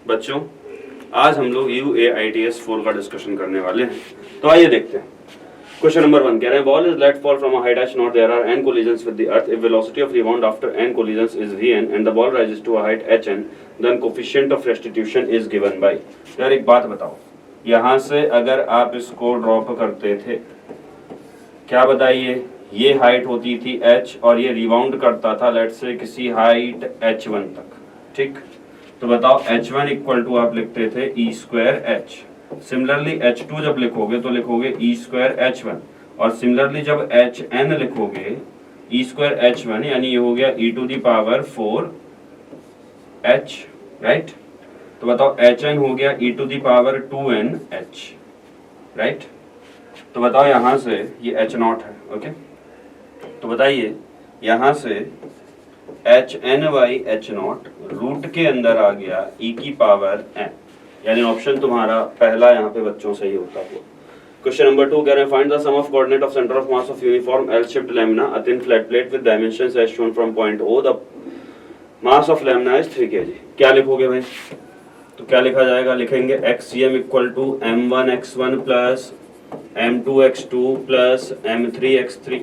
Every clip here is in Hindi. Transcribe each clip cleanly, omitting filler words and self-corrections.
बच्चों आज हम लोग UAITS 4 का डिस्कशन करने वाले हैं। तो आइए देखते हैं। क्वेश्चन नंबर 1 कह रहे हैं ball is let fall from a height h naught there are n collisions with the earth if velocity of rebound after n collisions is vn and the ball rises to a height hn then coefficient of restitution is given by। यार एक बात बताओ, यहाँ से अगर आप इसको ड्रॉप करते थे, क्या बताइए, ये हाइट होती थी h और ये रिबाउंड करता था लेट से किसी हाइट h1 तक, ठीक। तो बताओ h1 इक्वल टू आप लिखते थे E square H. Similarly h2 जब लिखोगे तो लिखोगे ई स्क्वायर h1 और सिमिलरली जब hn लिखोगे ई स्क्वायर h1 यानी ये हो गया e to the power 4 h, right. तो बताओ hn हो गया e to the power 2n h, right. तो बताओ यहां से ये h नॉट है, ओके। तो बताइए यहां से H N by H naught root के अंदर आ गया ई की पावर n, यानी ऑप्शन तुम्हारा पहला यहाँ पे बच्चों सही होता हुआ। क्वेश्चन नंबर 2 कह रहे हैं find the sum of coordinate of centre of mass of uniform L shaped lamina a thin flat plate with dimensions as shown from point O the mass of lamina is 3 kg। क्या लिखोगे भाई? तो क्या लिखा जाएगा? लिखेंगे XCM equal to M1x1 plus M2x2 plus M3x3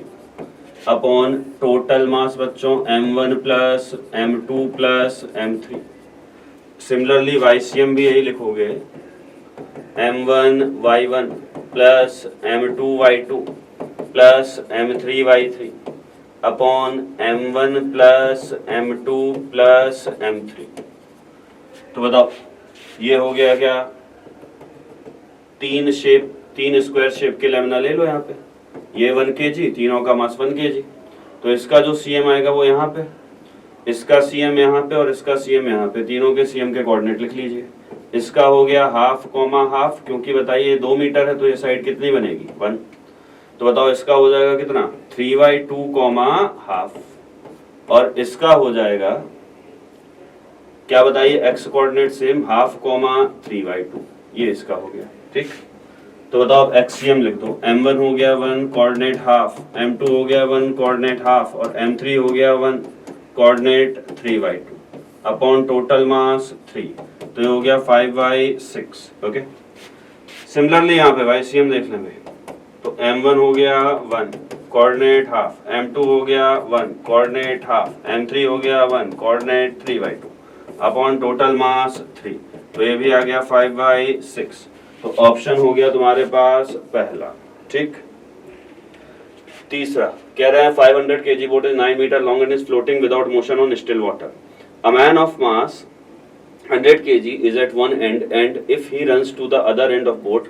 upon total mass बच्चों M1 plus M2 plus M3। Similarly YCM भी यही लिखोगे M1y1 plus M2y2 plus M3y3 upon M1 plus M2 plus M3। तो बताओ ये हो गया क्या? तीन स्क्वायर शेप के लेमिना ले लो यहाँ पे, ये 1 kg, तीनों का मास 1 kg। तो इसका जो CM आएगा वो यहाँ पे, इसका CM यहाँ पे और इसका CM यहाँ पे, तीनों के CM के कोऑर्डिनेट लिख लीजिए। इसका हो गया हाफ कॉमा हाफ, क्योंकि बताइए 2 मीटर है तो ये साइड कितनी बनेगी? 1। तो बताओ इसका हो जाएगा कितना? 3/2 कॉमा हाफ, और इसका हो जाएगा क्या बताइए? x coordinate same half comma 3/2, ये इसका हो गया, ठीक। तो बताओ अब XCM लिख दो। M1 हो गया 1 कोऑर्डिनेट हाफ, M2 हो गया 1 कोऑर्डिनेट हाफ और M3 हो गया 1 कोऑर्डिनेट 3/2 अपॉन टोटल मास 3, तो ये हो गया 5/6, ओके। सिमिलरली यहाँ पे YCM देख लेंगे। तो M1 हो गया 1 कोऑर्डिनेट हाफ, M2 हो गया 1 कोऑर्डिनेट हाफ, M3 हो गया 1 कोऑर्डिनेट 3/2 अपॉन टोटल मास 3, तो ये भी आ गया 5/6। तो ऑप्शन हो गया तुम्हारे पास पहला, ठीक। तीसरा कह रहे हैं 500 kg boat is 9 meter long and is floating without motion on still water. A man of mass 100 kg is at one end and if he runs to the other end of boat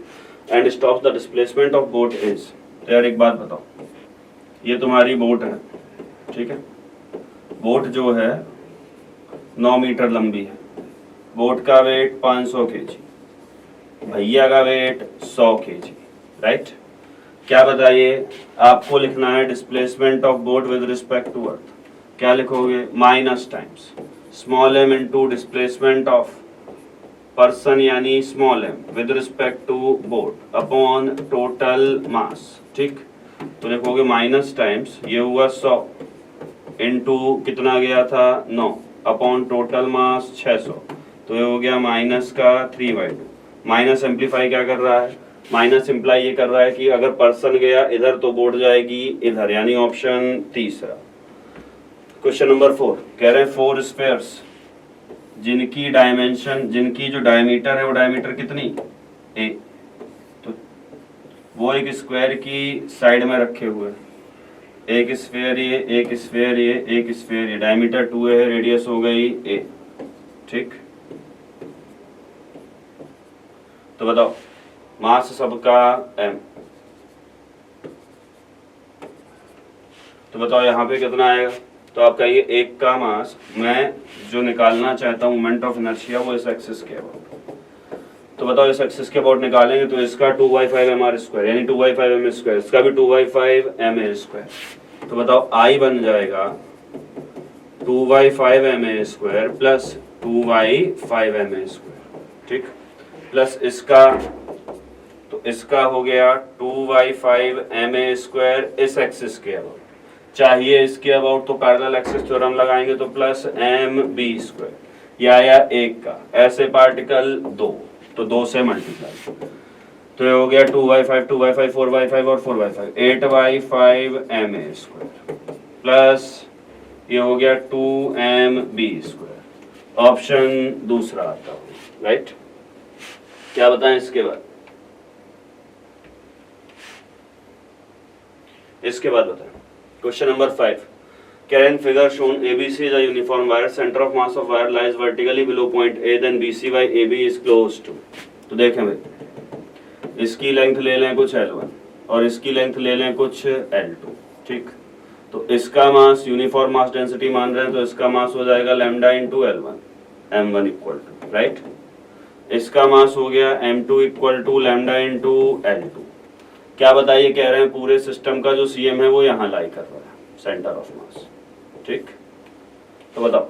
and stops, the displacement of boat is। तो यार एक बात बताओ, ये तुम्हारी बोट है, ठीक है। बोट जो है 9 मीटर लंबी है, बोट का वेट 500 kg, भैया का वेट 100 kg, राइट। क्या बताइए आपको लिखना है displacement of boat with respect to earth. क्या लिखोगे? Minus times small m into displacement of person यानी small m with respect to boat upon total mass, ठीक। तो लिखोगे माइनस टाइम्स ये हुआ 100 इनटू कितना गया था 9 अपॉन टोटल मास 600, तो ये हो गया माइनस का 3/2। माइनस सिंप्लीफाई क्या कर रहा है? माइनस सिंप्लाई ये कर रहा है कि अगर पर्सन गया इधर तो बोट जाएगी इधर, यानी ऑप्शन तीसरा। क्वेश्चन नंबर 4 कह रहे हैं 4 स्फीयर्स जिनकी जो डायमीटर है वो डायमीटर कितनी a, तो वो एक स्क्वायर की साइड में रखे हुए, एक स्फीयर ये, एक स्फीयर ये, एक स्फीयर ये, डायमीटर 2 है, रेडियस हो गई a, ठीक। तो बताओ मास सबका m, तो बताओ यहाँ पे कितना आएगा? तो आप कहिए एक का मास, मैं जो निकालना चाहता हूँ मोमेंट ऑफ इनर्शिया वो इस एक्सिस के अबाउट। तो बताओ इस एक्सिस के अबाउट निकालेंगे तो इसका 2/5 mr स्क्वायर यानी 2/5 m स्क्वायर, इसका भी 2/5 ma स्क्वायर। तो बताओ I बन जाएगा 2/5 ma square plus 2/5 ma square, ठीक। प्लस इसका, तो इसका हो गया 2/5 ma स्क्वायर इस एक्सिस के अबाउट। चाहिए इसके अबाउट तो पैरेलल एक्सिस थ्योरम लगाएंगे तो प्लस mb स्क्वायर, या आया 1 का, ऐसे पार्टिकल 2, तो 2 से मल्टीप्लाई, तो ये हो गया 2y5 2y5 4y5 और 4y5 8y5 ma² प्लस ये हो गया 2mb²। ऑप्शन दूसरा आता हो, राइट। क्या बताएं इसके बाद, इसके बाद बताएं question number 5। Karen figure shown ABC is a uniform wire. Center of mass of wire lies vertically below point A. Then BC by AB is close to. तो देखें भाई, इसकी लेंथ ले लें कुछ L1 और इसकी लेंथ ले लें कुछ L2, ठीक। तो इसका मास यूनिफॉर्म मास डेंसिटी मान रहे हैं, तो इसका मास हो जाएगा lambda into L1 M1 equal to, right. इसका मास हो गया M2 equal to lambda into L2। क्या बताइए, कह रहे हैं पूरे सिस्टम का जो CM है वो यहाँ लाई कर रहा है, सेंटर ऑफ मास, ठीक। तो बताओ,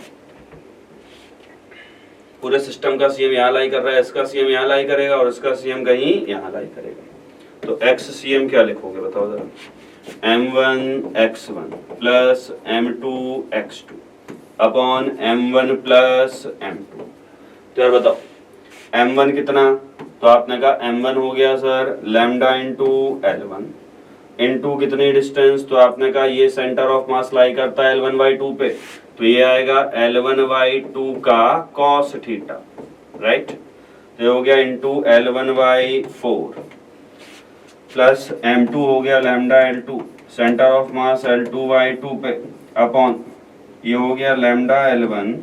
पूरे सिस्टम का CM यहाँ लाई कर रहा है, इसका CM यहाँ लाई करेगा और इसका CM कहीं यहाँ लाई करेगा। तो XCM क्या लिखोगे बताओ जरा, M1 x1 plus M2 x2 upon M1 plus M2। तो यार बताओ M1 कितना, तो आपने कहा M1 हो गया sir lambda into L1 into कितनी डिस्टेंस, तो आपने कहा ये सेंटर ऑफ मास लाई करता है L1/2 पे, तो ये आएगा L1/2 का cos थीटा, राइट। तो ये हो गया इंटू L1/4 प्लस M2 हो गया lambda L2 centre of mass L2/2 पे अपॉन ये हो गया lambda L1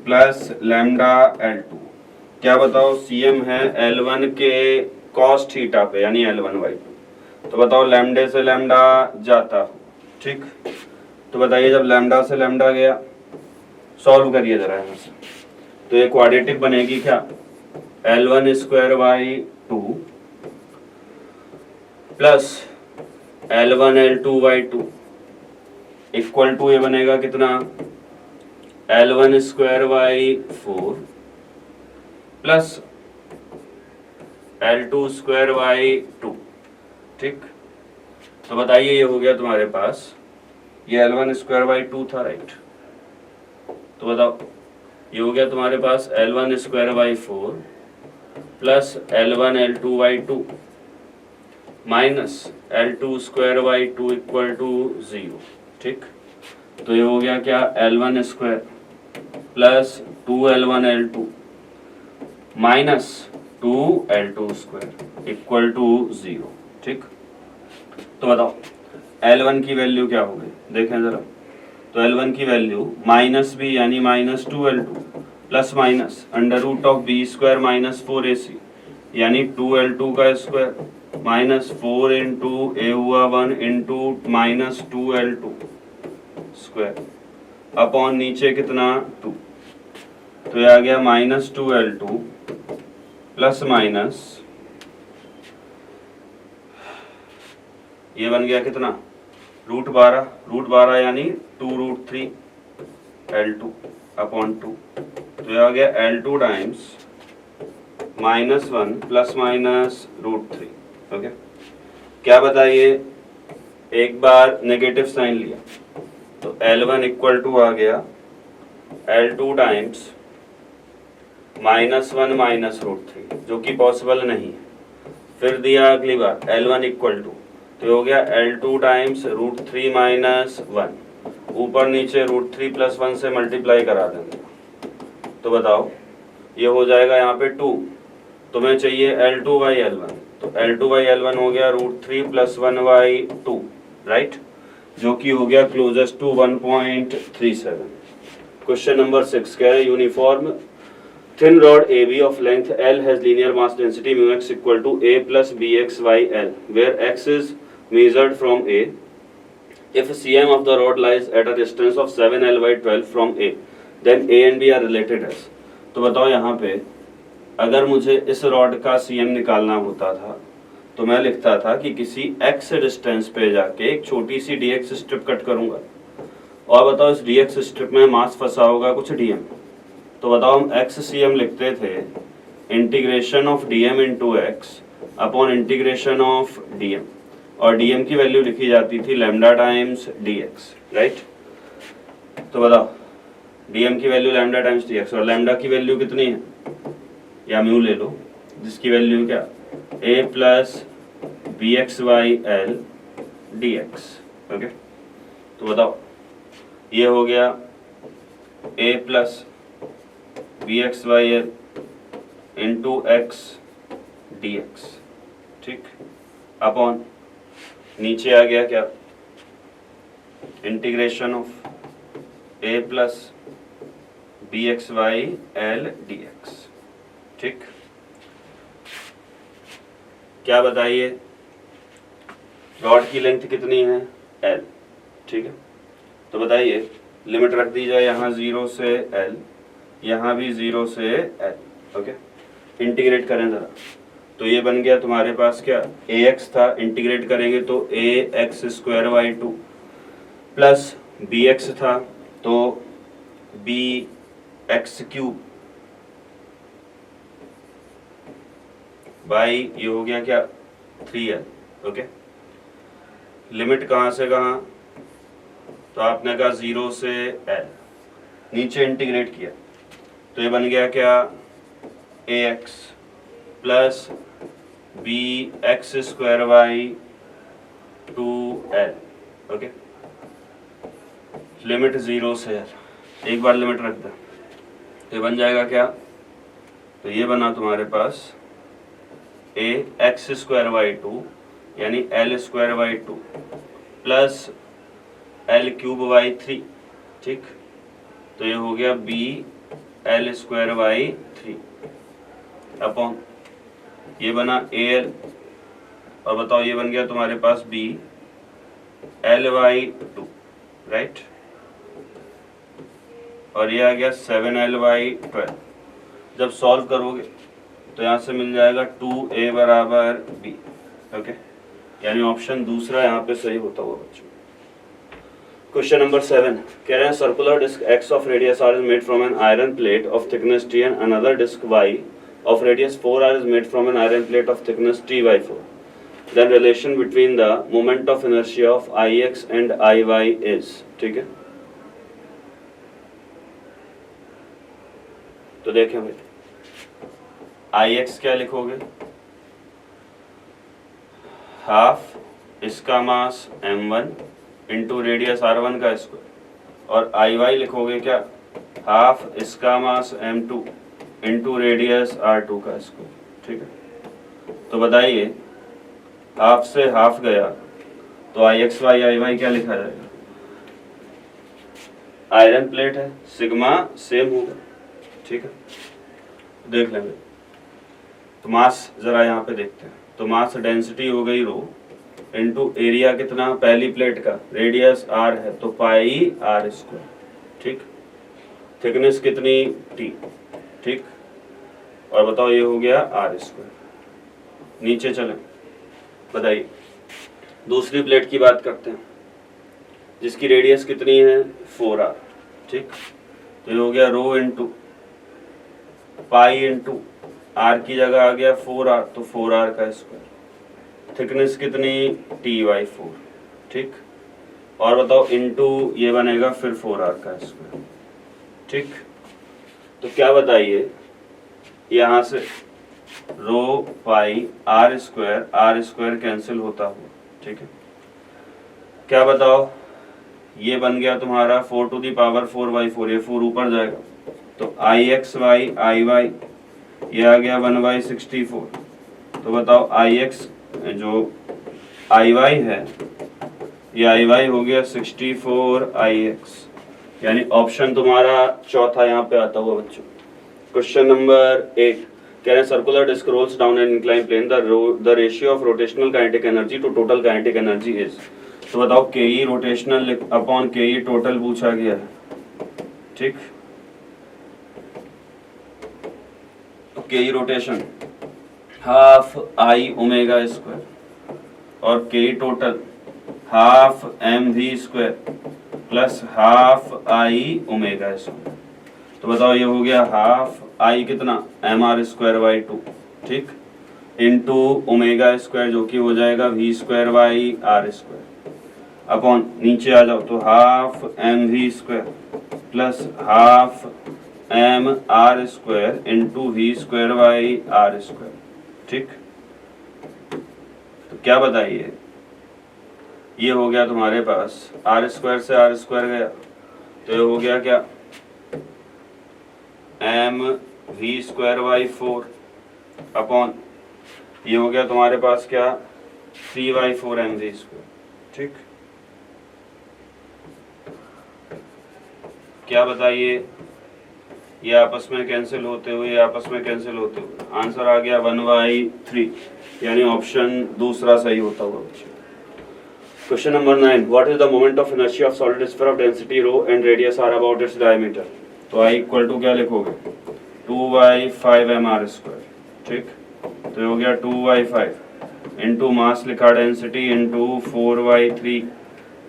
plus lambda L2। क्या बताओ, CM है L1 के cos थीटा पे यानी L1/2। तो बताओ लैम्डे से लैम्डा जाता हो, ठीक। तो बताइए जब लैम्डा से लैम्डा गया, सॉल्व करिए जरा यहाँ से, तो ये क्वाड्रेटिक बनेगी क्या, L1² plus L1L2/2 equal to ये बनेगा कितना, L1² प्लस L2²/2, ठीक। तो बताइए ये हो गया तुम्हारे पास, ये L1²/2 था, राइट। तो बताओ ये हो गया तुम्हारे पास L1²/4 plus L1L2/2 minus L2²/2 equal to 0, ठीक। तो ये हो गया क्या, L1² plus 2L1L2 minus 2L2² equal to 0, ठीक। तो बताओ L1 की वैल्यू क्या हो गई, देखें जरा। तो L1 की वैल्यू माइनस बी यानी minus 2L2 plus minus √B² minus 4AC यानी 2L2 का स्क्वायर माइनस 4 इंटू ए हुआ 1 into minus 2L2 square upon नीचे कितना 2। तो ये आ गया माइनस 2L2 प्लस माइनस ये बन गया कितना √12 यानी 2√3L2 अपॉन 2। तो ये आ गया L2 times -1 plus minus √3। Okay, क्या बताइए, एक बार नेगेटिव साइन लिया तो L1 इक्वल टू आ गया L2 टाइम्स -1 माइनस √3 जो कि पॉसिबल नहीं है। फिर दिया अगली बार L1 इक्वल टू, तो हो गया L2 टाइम्स √3 माइनस 1, ऊपर नीचे √3 प्लस 1 से मल्टीप्लाई करा देंगे। तो बताओ ये हो जाएगा यहाँ पे 2, तुम्हें चाहिए L2/L1, तो L2/L1 हो गया √3 प्लस 1/2, राइट, जो कि हो गया क्लोजेस्ट टू 1.37। क्वेश्चन नंबर 6 कह रहे हैं uniform thin rod AB of length L has linear mass density μx equal to A plus bx by L, where x is measured from A. If CM of the rod lies at a distance of 7L/12 from A, then A and B are related as। तो बताओ यहाँ पे अगर मुझे इस रॉड का CM निकालना होता था तो मैं लिखता था कि किसी x डिस्टेंस पे जाके एक छोटी सी dx स्ट्रिप कट करूंगा, और बताओ इस dx स्ट्रिप में मास फंसा होगा कुछ dm। तो बताओ हम XCM लिखते थे integration of dm into x upon integration of dm, और dm की वैल्यू लिखी जाती थी लैम्डा टाइम्स dx, राइट। तो बताओ dm की वैल्यू लैम्डा टाइम्स dx, और लैम्डा की वैल्यू कितनी है, या म्यू ले लो, जिसकी वैल्यू क्या, a plus B X Y L D X. Okay, तो बताओ ये हो गया a plus B X Y L into X D X, ठीक, अपॉन नीचे आ गया क्या, integration of a plus B X Y L D X, ठीक। क्या बताइए, रॉड की लेंथ कितनी है, l, ठीक है। तो बताइए लिमिट रख दी जाए, यहाँ 0 से l, यहाँ भी 0 से l। ओके, इंटीग्रेट करें जरा, तो ये बन गया तुम्हारे पास क्या, ax था, इंटीग्रेट करेंगे तो ax square by 2 plus bx था तो bx क्यूब बाई ये हो गया क्या 3l। ओके, लिमिट कहाँ से कहाँ, तो आपने कहा 0 से l, नीचे इंटीग्रेट किया तो ये बन गया क्या, ax plus B X square by 2l। Okay, limit 0 से l, एक बार लिमिट रख दे, ये बन जाएगा क्या, तो ये बना तुम्हारे पास a एक्स स्क्वायर बाई 2 यानी l square by 2 plus l cube by 3, ठीक, तो ये हो गया b l square by 3 upon ये बना al, और बताओ ये बन गया तुम्हारे पास b l बाई 2, राइट, और ये आ गया 7l बाई 12। जब सॉल्व करोगे तो यहाँ से मिल जाएगा 2a बराबर b। ओके, यानी ऑप्शन दूसरा यहाँ पे सही होता हुआ बच्चों। क्वेश्चन नंबर 7 कह रहे हैं circular disc x of radius r is made from an iron plate of thickness t and another disc y of radius 4r is made from an iron plate of thickness t by 4. Then relation between the moment of inertia of ix and iy is, ठीक है। तो देखें भाई ix क्या लिखोगे, हाफ इसका मास m1 इंटू रेडियस r1 का स्क्वायर, और iy लिखोगे क्या, हाफ इसका मास m2 इंटू रेडियस r2 का स्क्वायर, ठीक है। तो बताइए हाफ से हाफ गया तो ix y iy क्या लिखा जाएगा, आयरन प्लेट है, सिग्मा सेम होगा, ठीक है। देख लेंगे, तो मास जरा यहाँ पे देखते हैं, तो मास डेंसिटी हो गई रो इंटू एरिया कितना, पहली प्लेट का रेडियस r है तो पाई r स्क्वायर, ठीक, थिकनेस कितनी t, ठीक, और बताओ ये हो गया r स्क्वायर। नीचे चलें, बताइए दूसरी प्लेट की बात करते हैं जिसकी रेडियस कितनी है 4r, ठीक, तो ये हो गया rho into pi into r की जगह आ गया 4r तो 4r का स्क्वायर, थिकनेस कितनी t बाई 4, ठीक, और बताओ इंटू ये बनेगा फिर 4r का स्क्वायर, ठीक। तो क्या बताइए, यहाँ से रो पाई r स्क्वायर कैंसिल होता हुआ, ठीक है। क्या बताओ, ये बन गया तुम्हारा 4 टू दी पावर 4 बाई 4, ये 4 ऊपर जाएगा तो ix वाई आई वाई ये आ गया 1 बाई 64। तो बताओ ix जो आई वाई है ये आई वाई हो गया 64 ix, यानी ऑप्शन तुम्हारा चौथा यहाँ पे आता हुआ बच्चों। क्वेश्चन नंबर 8 कह रहे हैं circular disc rolls down an incline plane, the ratio of rotational kinetic energy to total kinetic energy is. तो बताओ के ई रोटेशनल अपॉन के ई टोटल पूछा गया है, ठीक, तो K E rotation half I omega square और K E total half M V square plus half I omega square. तो बताओ ये हो गया हाफ आई कितना एम आर स्क्वायर बाई 2, ठीक, इंटू ओमेगा स्क्वायर जो कि हो जाएगा V square by R square. Upon नीचे आ जाओ तो half M V square plus half M R square into V square by R square. ठीक, तो क्या बताइए, ये हो गया तुम्हारे पास आर स्क्वायर से आर स्क्वायर गया तो ये हो गया क्या, M V square by 4 upon ये हो गया तुम्हारे पास क्या, 3/4 एम वी स्क्वायर। ठीक, क्या बताइए, ये आपस में कैंसिल होते हुए आपस में कैंसिल होते हुए आंसर आ गया 1/3, यानी ऑप्शन दूसरा सही होता हुआ बच्चों। Question number 9, what is the moment of inertia of solid sphere of density rho and radius R about its diameter. तो आई इक्वल टू क्या लिखोगे, 2/5 mr स्क्वायर। ठीक, तो ये हो गया 2/5 इंटू मास लिखा डेंसिटी इंटू 4/3,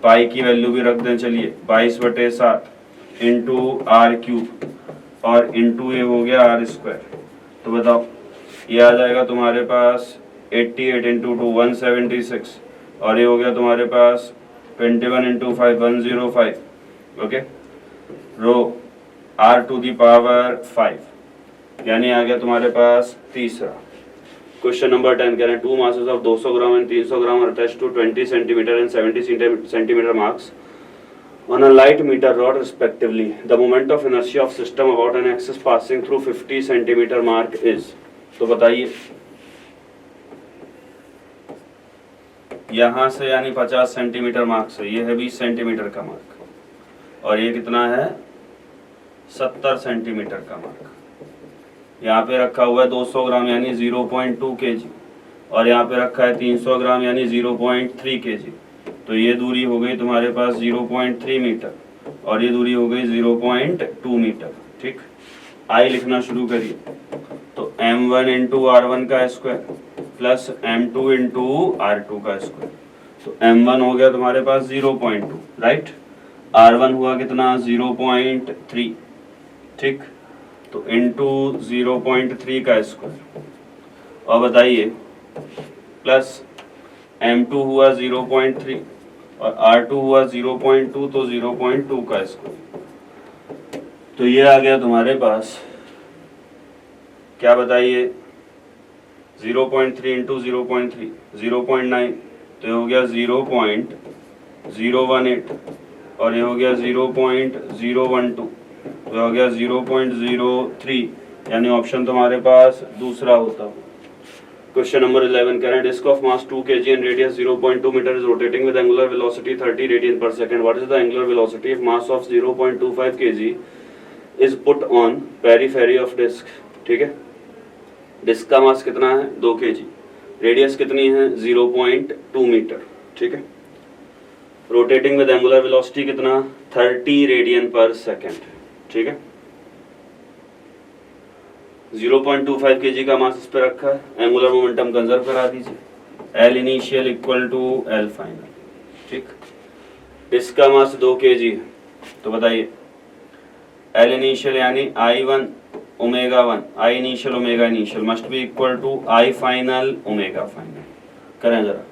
पाई की वैल्यू भी रख दें, चलिए 22/7 इंटू आर क्यूब और इंटू ये हो गया आर स्क्वायर। तो बताओ ये आ जाएगा तुम्हारे पास 88 इंटू 2 176 और ये हो गया तुम्हारे पास 21 into 5 105। Okay, rho R to the power 5, यानी आ गया तुम्हारे पास तीसरा। क्वेश्चन नंबर 10 कह रहे हैं 2 masses of 200 gram and 300 gram are attached to 20 centimeter and 70 centimeter marks on a light meter rod respectively. The moment of inertia of system about an axis passing through 50 centimeter mark is। तो बताइए, यहां से यानी 50 सेंटीमीटर मार्क से ये है 20 सेंटीमीटर का मार्क और ये कितना है 70 सेंटीमीटर का मार्क। यहाँ पे रखा हुआ है 200 ग्राम यानी 0.2 kg और यहाँ पे रखा है 300 ग्राम यानी 0.3 kg। तो ये दूरी हो गई तुम्हारे पास 0.3 मीटर और ये दूरी हो गई 0.2 मीटर। ठीक, आई लिखना शुरू करिए, तो m1 इंटू r1 का square plus m2 into r2 का स्क्वायर। तो m1 हो गया तुम्हारे पास 0.2, राइट, r1 हुआ कितना 0.3। ठीक, तो इंटू 0.3 का स्क्वायर और बताइए प्लस m2 हुआ 0.3 और r2 हुआ 0.2, तो 0.2 का स्क्वायर। तो ये आ गया तुम्हारे पास क्या बताइए 0.3 इंटू 0.3 0.9, तो ये हो गया 0.018 और ये हो गया 0.012, तो हो गया 0.03, यानी ऑप्शन तुम्हारे पास दूसरा होता है। क्वेश्चन नंबर 11 कह रहे हैं disc of mass 2 kg and radius 0.2 metre is rotating with angular velocity 30 radian per second. What is the angular velocity if mass of 0.25 kg is put on periphery of disc. ठीक है, डिस्क का मास कितना है 2 kg, रेडियस कितनी है 0.2 मीटर। ठीक है, रोटेटिंग विद एंगुलर वेलोसिटी कितना 30 रेडियन पर सेकंड। ठीक है, 0.25 kg का मास इस पे रखा है, एंगुलर मोमेंटम कंजर्व करा दीजिए, L initial equal to L final. ठीक, इसका मास 2 kg है, तो बताइए L इनिशियल यानी I1 omega 1, I initial omega initial must be equal to I final omega final. करें जरा,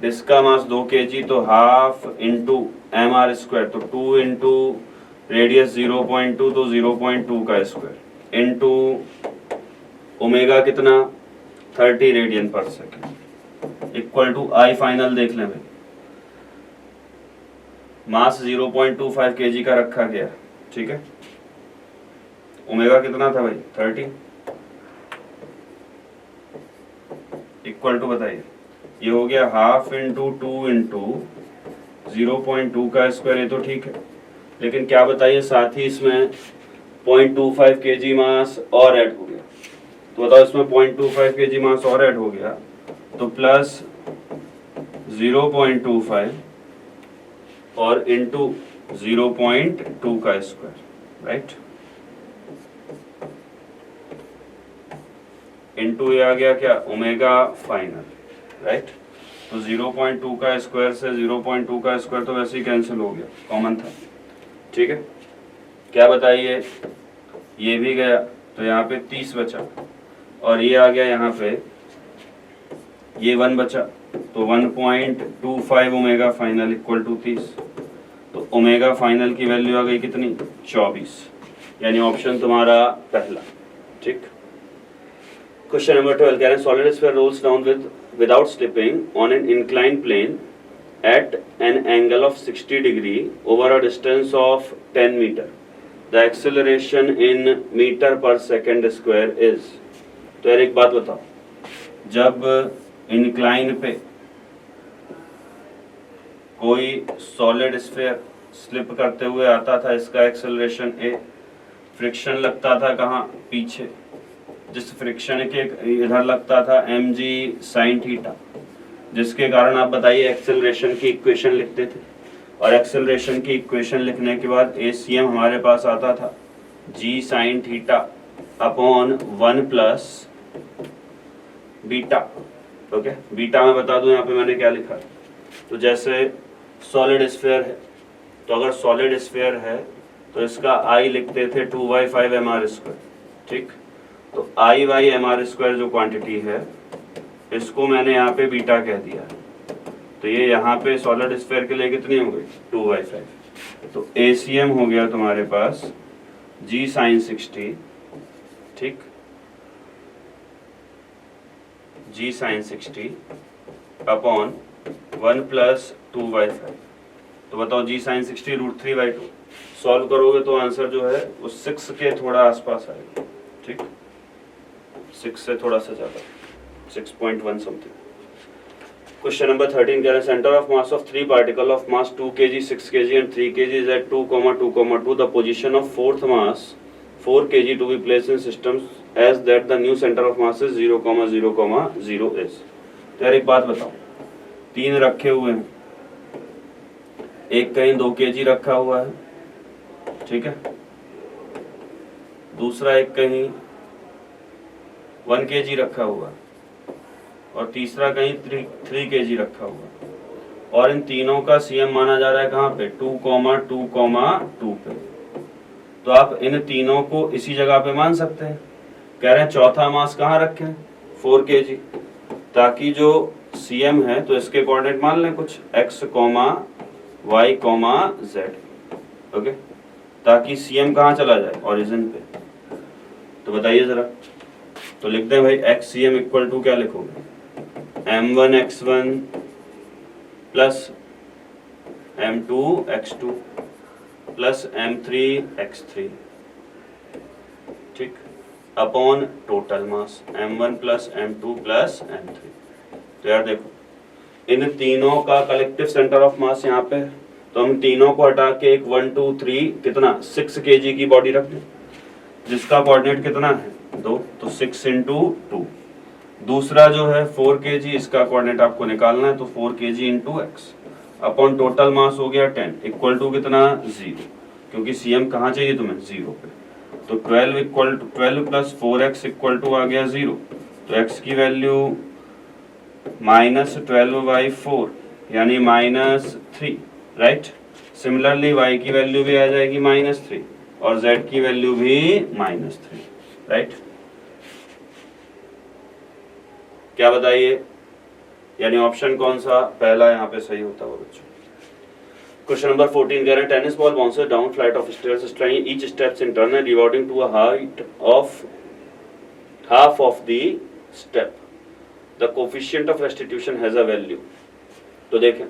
इसका मास 2 kg तो हाफ इंटू mr स्क्वायर, तो 2 इंटू रेडियस 0.2 तो 0.2 का स्क्वायर इंटू ओमेगा कितना 30 radian per second equal to I final. देख लें भाई, मास 0.25 kg का रखा गया। ठीक है, ओमेगा कितना था भाई 30 इक्वल टू बताइए, ये हो गया हाफ इंटू 2 इंटू 0.2 का स्क्वायर। ये तो ठीक है, लेकिन क्या बताइए साथ ही इसमें 0.25 kg मास और ऐड हो गया। तो बताओ इसमें 0.25 kg मास और ऐड हो गया तो प्लस 0.25 और इंटू 0.2 का स्क्वायर, राइट, इंटू ये आ गया क्या ओमेगा फाइनल, राइट। तो 0.2 का स्क्वायर से 0.2 का स्क्वायर तो वैसे ही कैंसिल हो गया, कॉमन था। ठीक है, क्या बताइए, ये भी गया तो यहाँ पे 30 बचा और ये आ गया यहाँ पे ये 1 बचा, तो 1.25 ओमेगा फाइनल इक्वल टू 30। तो ओमेगा फाइनल की वैल्यू आ गई कितनी, 24, यानी ऑप्शन तुम्हारा पहला। ठीक। क्वेश्चन नंबर 12 कह रहे हैं solid sphere rolls down without slipping on an inclined plane at an angle of 60 degree over a distance of 10 meter. The acceleration in meter per second square is। तो यार एक बात बताओ, जब इंक्लाइन पे कोई सॉलिड स्फीयर स्लिप करते हुए आता था, इसका एक्सेलरेशन ए, फ्रिक्शन लगता था कहाँ, पीछे, जिस फ्रिक्शन के इधर लगता था mg sin थीटा, जिसके कारण आप बताइए एक्सेलरेशन की इक्वेशन लिखते थे, और एक्सेलरेशन की इक्वेशन लिखने के बाद ACM हमारे पास आता था g sin theta upon 1 plus beta. Okay, beta मैं बता दूं यहाँ पे मैंने क्या लिखा है। तो जैसे सॉलिड स्फीयर है, तो अगर सॉलिड स्फीयर है तो इसका I लिखते थे 2/5 mr स्क्वायर। ठीक, तो I/mr² जो क्वांटिटी है इसको मैंने यहाँ पे बीटा कह दिया, तो ये यहाँ पे सॉलिड स्फीयर के लिए कितनी हो गई, 2/5। तो ACM हो गया तुम्हारे पास g sin 60, ठीक, g sin 60 अपॉन 1 प्लस 2/5। तो बताओ g sin 60 √3/2 सॉल्व करोगे तो आंसर जो है वो 6 के थोड़ा आसपास आएगा। ठीक, 6 से थोड़ा सा ज्यादा, 6.1 समथिंग। क्वेश्चन नंबर 13 कह रहे हैं centre of mass of 3 particle of mass 2 kg, 6 kg and 3 kg is at 2,2,2 the position of fourth mass 4 kg to be placed in system as that the new centre of mass is 0,0,0 is. तो यार एक बात बताओ, 3 रखे हुए हैं, एक कहीं 2 kg रखा हुआ है, ठीक है, दूसरा एक कहीं 1 kg रखा हुआ है, और तीसरा कहीं 3 kg रखा हुआ, और इन तीनों का CM माना जा रहा है कहाँ पे, 2,2,2 पे। तो आप इन तीनों को इसी जगह पे मान सकते हैं। कह रहे हैं चौथा मास कहाँ रखें, 4 kg, ताकि जो CM है तो इसके कोऑर्डिनेट मान लें कुछ x, y, z। ओके, ताकि CM कहाँ चला जाए, ओरिजिन पे। तो बताइए जरा, तो लिखते हैं भाई XCM इक्वल टू क्या लिखोगे, m1 x1 plus m2 x2 plus m3 x3, ठीक, अपॉन टोटल मास m1 plus m2 plus m3। तो यार देखो, इन तीनों का कलेक्टिव सेंटर ऑफ मास यहाँ पे है, तो हम तीनों को हटा के एक 1 2 3 कितना 6 kg की बॉडी रख दें, जिसका कोऑर्डिनेट कितना है 2, तो 6 × 2। दूसरा जो है 4 kg, इसका कोऑर्डिनेट आपको निकालना है, तो 4 kg × x अपॉन टोटल मास हो गया 10 इक्वल टू कितना 0, क्योंकि CM कहाँ चाहिए तुम्हें 0 पे। तो 12 प्लस 4x इक्वल टू आ गया 0, तो x की वैल्यू -12/4 यानी -3, राइट। सिमिलरली y की वैल्यू भी आ जाएगी -3 और z की वैल्यू भी -3, राइट। क्या बताइए, यानी ऑप्शन कौन सा पहला यहाँ पे सही होता है बच्चों। क्वेश्चन नंबर 14 कह रहे हैं tennis ball bounces down flight of stairs striking each steps in turn and rewarding to a height of half of the step. The coefficient of restitution has a value. तो देखें,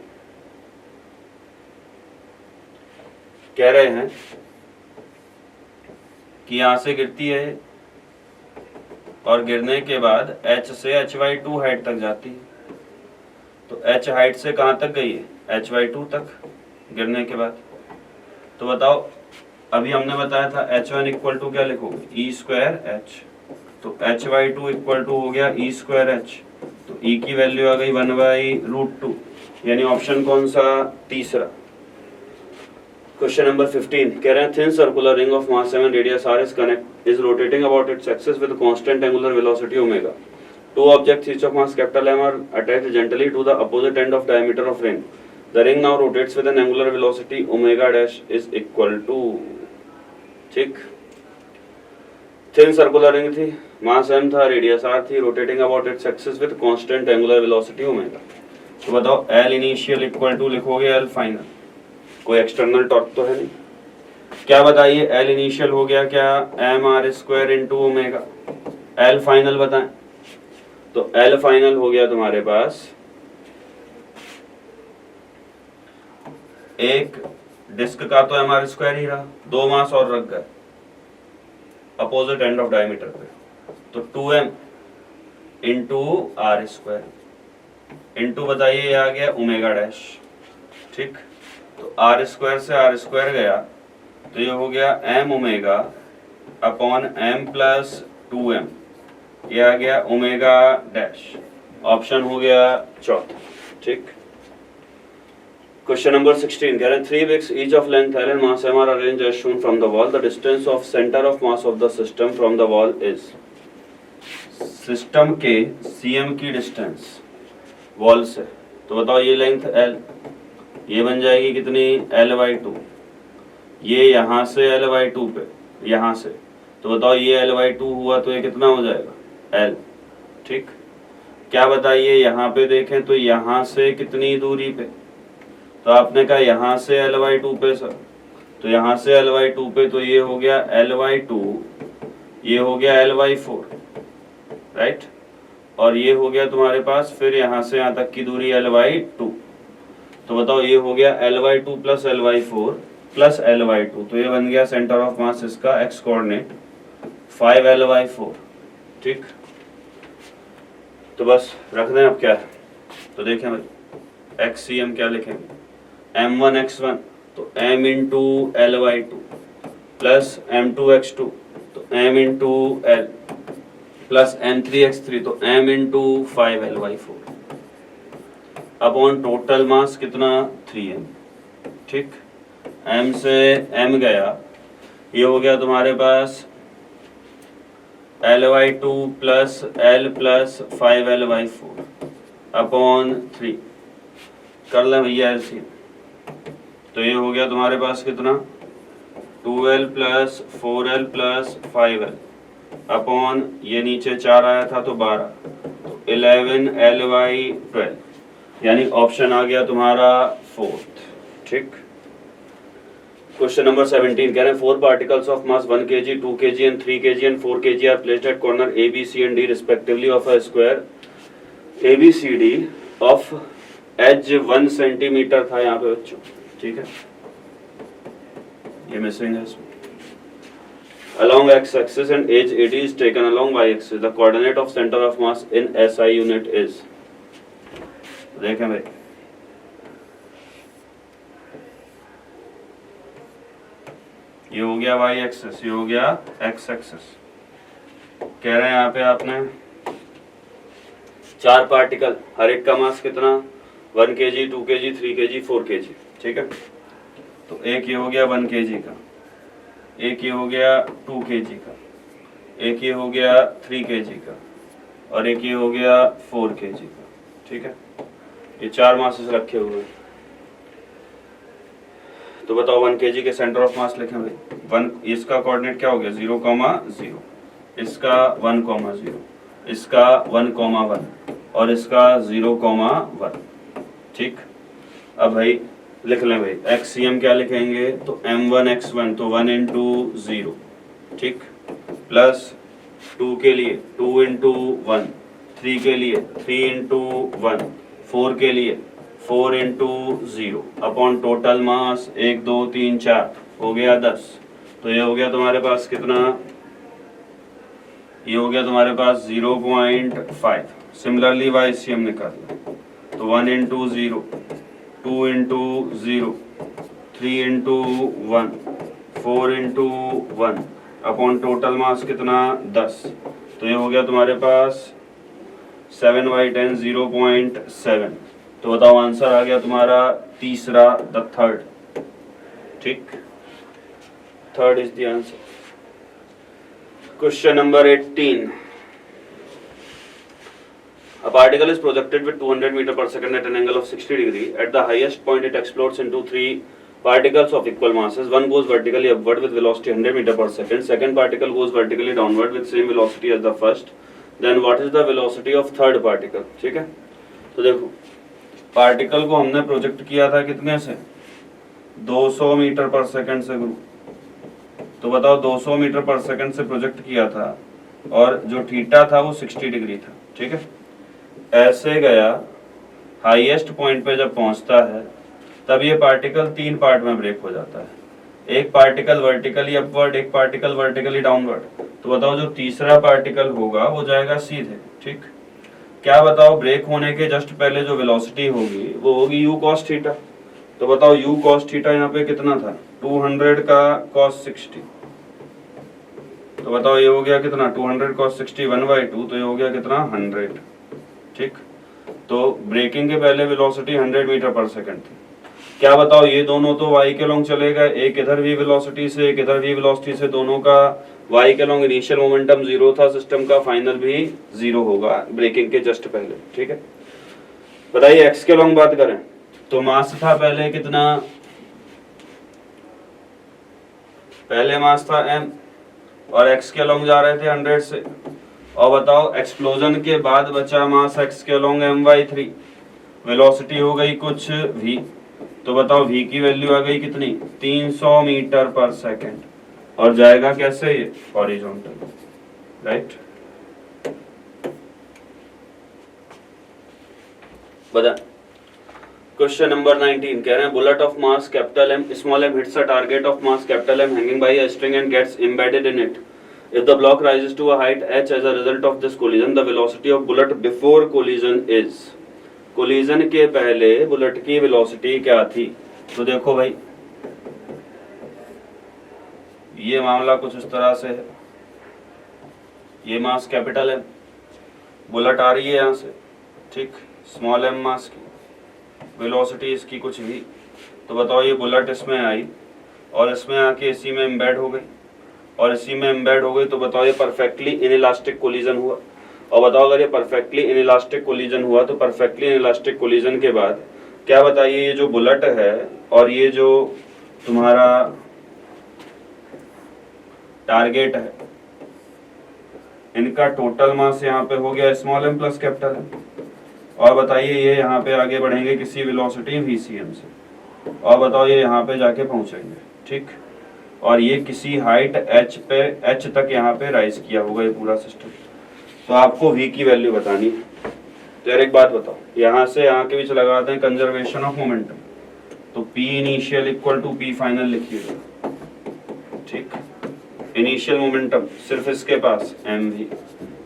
कह रहे हैं कि यहां से गिरती है और गिरने के बाद h से h/2 हाइट तक जाती है। तो h हाइट से कहां तक गई है, h/2 तक गिरने के बाद। तो बताओ, अभी हमने बताया था h1 इक्वल टू क्या लिखोगे, e²h, तो h/2 इक्वल टू हो गया e²h, तो e की वैल्यू आ गई 1/√2, यानी ऑप्शन कौन सा, तीसरा। क्वेश्चन नंबर 15 कह रहे हैं thin circular ring of mass 7 radius r is rotating about its axis with constant angular velocity omega. Two objects each of mass capital M are attached gently to the opposite end of diameter of ring. The ring now rotates with an angular velocity omega dash is equal to, ठीक, थिन सर्कुलर रिंग थी, मास m था, रेडियस r थी, rotating about its axis with constant angular velocity omega. तो बताओ L इनिशियल इक्वल टू लिखोगे L फाइनल, कोई एक्सटर्नल टॉर्क तो है नहीं। क्या बताइए L इनिशियल हो गया क्या, m r square into omega. L final बताएं, तो L फाइनल हो गया तुम्हारे पास एक डिस्क का तो एम आर स्क्वायर ही रहा, दो मास और रख गए अपोजिट एंड ऑफ डायमीटर पे, तो 2m into are square into बताइए ये आ गया ओमेगा डैश। ठीक, तो आर स्क्वायर से आर स्क्वायर गया तो ये हो गया m omega upon m plus 2m, ये आ गया ओमेगा डैश। ऑप्शन हो गया चौथा। ठीक, क्वेश्चन नंबर 16 कह रहे हैं 3 bricks each of length L and mass m are arranged as shown from the wall. The distance of center of mass of the system from the wall is। System के cm की डिस्टेंस वॉल से, तो बताओ ये लेंथ L, ये बन जाएगी कितनी L/2, ये यहाँ से L/2 पे यहाँ से, तो बताओ ये L/2 हुआ तो ये कितना हो जाएगा L। ठीक, क्या बताइए यहाँ पे देखें तो यहाँ से कितनी दूरी पे, तो आपने कहा यहाँ से L/2 पे सर, तो यहाँ से L/2 पे तो ये हो गया L/2, ये हो गया L/4 राइट, और ये हो गया तुम्हारे पास फिर यहाँ से यहाँ तक की दूरी L/2, तो बताओ ये हो गया L/2 plus L/4 plus L/2, तो ये बन गया सेंटर ऑफ मास इसका x कोऑर्डिनेट 5L/4। ठीक, तो बस रख दें। अब क्या है तो देखें भाई XCM क्या लिखेंगे, m1 x1 तो m into L/2 plus m2 x2 तो m into L plus m3 x3 तो m into 5L/4 upon total मास कितना 3m। ठीक, m से m गया, ये हो गया तुम्हारे पास L/2 plus L plus 5L/4 upon 3, कर लें भैया ऐसी, तो ये हो गया तुम्हारे पास कितना 2L plus 4L plus 5L upon ये नीचे 4 आया था तो 12, तो 11L/12, यानी ऑप्शन आ गया तुम्हारा फोर्थ। ठीक, क्वेश्चन नंबर 17 कह रहे हैं 4 particles of mass 1 kg, 2 kg and 3 kg and 4 kg are placed at corner A, B, C and D respectively of a square ABCD of edge 1 centimetre था यहाँ पे बच्चों। ठीक है, ये मिसिंग है इसमें। Along x axis and edge AD is taken along y axis. The coordinate of center of mass in SI unit is। देखें भाई ये हो गया y एक्सिस, ये हो गया x एक्सिस। कह रहे हैं यहाँ पे आपने 4 पार्टिकल, हर एक का मास कितना 1 kg, 2 kg, 3 kg, 4 kg। ठीक है, तो एक ये हो गया 1 kg का, एक ये हो गया 2 kg का, एक ये हो गया 3 kg का और एक ये हो गया 4 kg का। ठीक है, ये 4 मासेस रखे हुए हैं। तो बताओ 1 kg के सेंटर ऑफ मास लिखें भाई। 1 इसका कोऑर्डिनेट क्या हो गया 0,0, इसका 1,0, इसका 1,1 और इसका 0,1। ठीक, अब भाई लिख लें भाई XCM क्या लिखेंगे तो m1 x1 तो 1 इंटू 0। ठीक, प्लस 2 के लिए 2 इंटू 1, 3 के लिए 3 इंटू 1, 4 के लिए 4 इंटू 0 अपॉन टोटल मास 1 2 3 4 हो गया 10। तो ये हो गया तुम्हारे पास कितना, ये हो गया तुम्हारे पास 0.5। सिमिलरली YCM निकाल तो 1 into 0, 2 into 0, 3 into 1, 4 into 1 upon total मास कितना 10। तो ये हो गया तुम्हारे पास 7/10 0.7। तो बताओ आंसर आ गया तुम्हारा तीसरा, द थर्ड। ठीक, third is the answer. Question number 18, a particle is projected with 200 meter per second at an angle of 60 degree. At the highest point it explodes into 3 particles of equal masses, one goes vertically upward with velocity 100 meter per second, second particle goes vertically downward with same velocity as the first, then what is the velocity of third particle? ठीक है, तो देखो पार्टिकल को हमने प्रोजेक्ट किया था कितने से, 200 मीटर पर सेकंड से गुरु, तो बताओ 200 मीटर पर सेकंड से प्रोजेक्ट किया था और जो थीटा था वो 60 डिग्री था, ठीक है। ऐसे गया, हाईएस्ट पॉइंट पे जब पहुंचता है तब ये पार्टिकल तीन पार्ट में ब्रेक हो जाता है, एक पार्टिकल वर्टिकली अपवर्ड, एक पार्टिकल वर्टिकली डाउनवर्ड। तो बताओ जो तीसरा पार्टिकल होगा वो जाएगा सीधे, ठीक। क्या बताओ, ब्रेक होने के जस्ट पहले जो वेलोसिटी होगी वो होगी u cos थीटा। तो बताओ u cos थीटा यहाँ पे कितना था, 200 का cos 60। तो बताओ ये हो गया कितना, 200 cos 60 1/2, तो ये हो गया कितना 100, ठीक। तो ब्रेकिंग के पहले वेलोसिटी 100 मीटर पर सेकंड थी। क्या बताओ, ये दोनों तो y के लॉन्ग चले गए, एक इधर भी वेलोसिटी से एक इधर भी वेलोसिटी से, दोनों का y के लॉन्ग इनिशियल मोमेंटम 0 था, सिस्टम का फाइनल भी 0 होगा ब्रेकिंग के जस्ट पहले, ठीक है। बताइए x के लॉन्ग बात करें तो मास था पहले कितना, पहले मास था m और x के लॉन्ग जा रहे थे 100 से, और बताओ एक्सप्लोजन के बाद बचा मास x के लॉन्ग m/3, वेलोसिटी हो गई कुछ v, तो बताओ v की वैल्यू आ गई कितनी, 300 मीटर पर सेकंड, और जाएगा कैसे, ये हॉरिजॉन्टल, राइट। बता, क्वेश्चन नंबर 19 कह रहे हैं bullet of mass capital M small m hits a target of mass capital M hanging by a string and gets embedded in it. If the block rises to a height h as a result of this collision, the velocity of bullet before collision is। Collision के पहले बुलेट की वेलोसिटी क्या थी। तो देखो भाई ये मामला कुछ इस तरह से है, ये मास कैपिटल है, बुलेट आ रही है यहाँ से, ठीक, स्मॉल m मास की, वेलोसिटी इसकी कुछ भी। तो बताओ ये बुलेट इसमें आई और इसमें आके इसी में एम्बेड हो गई, और इसी में एम्बेड हो गई, तो बताओ ये परफेक्टली इनइलास्टिक कोलिजन हुआ। और बताओ अगर ये परफेक्टली इनइलास्टिक कोलिजन हुआ तो परफेक्टली इनइलास्टिक कोलिजन के बाद क्या बताइए, ये जो बुलेट है और ये जो तुम्हारा टारगेट है, इनका टोटल मास यहाँ पे हो गया small m plus capital M। और बताइए ये यहाँ पे आगे बढ़ेंगे किसी वेलोसिटी vcm से, और बताओ ये यहाँ पे जाके पहुंचेंगे, ठीक। और ये किसी हाइट h तक यहाँ पे राइज किया होगा ये पूरा सिस्टम। तो आपको v की वैल्यू बतानी है। तो यार एक बात बताओ, यहाँ से यहाँ के बीच लगाते हैं कंजर्वेशन ऑफ मोमेंटम, तो p initial equal to p final लिखिएगा, ठीक। इनिशियल मोमेंटम सिर्फ इसके पास mv,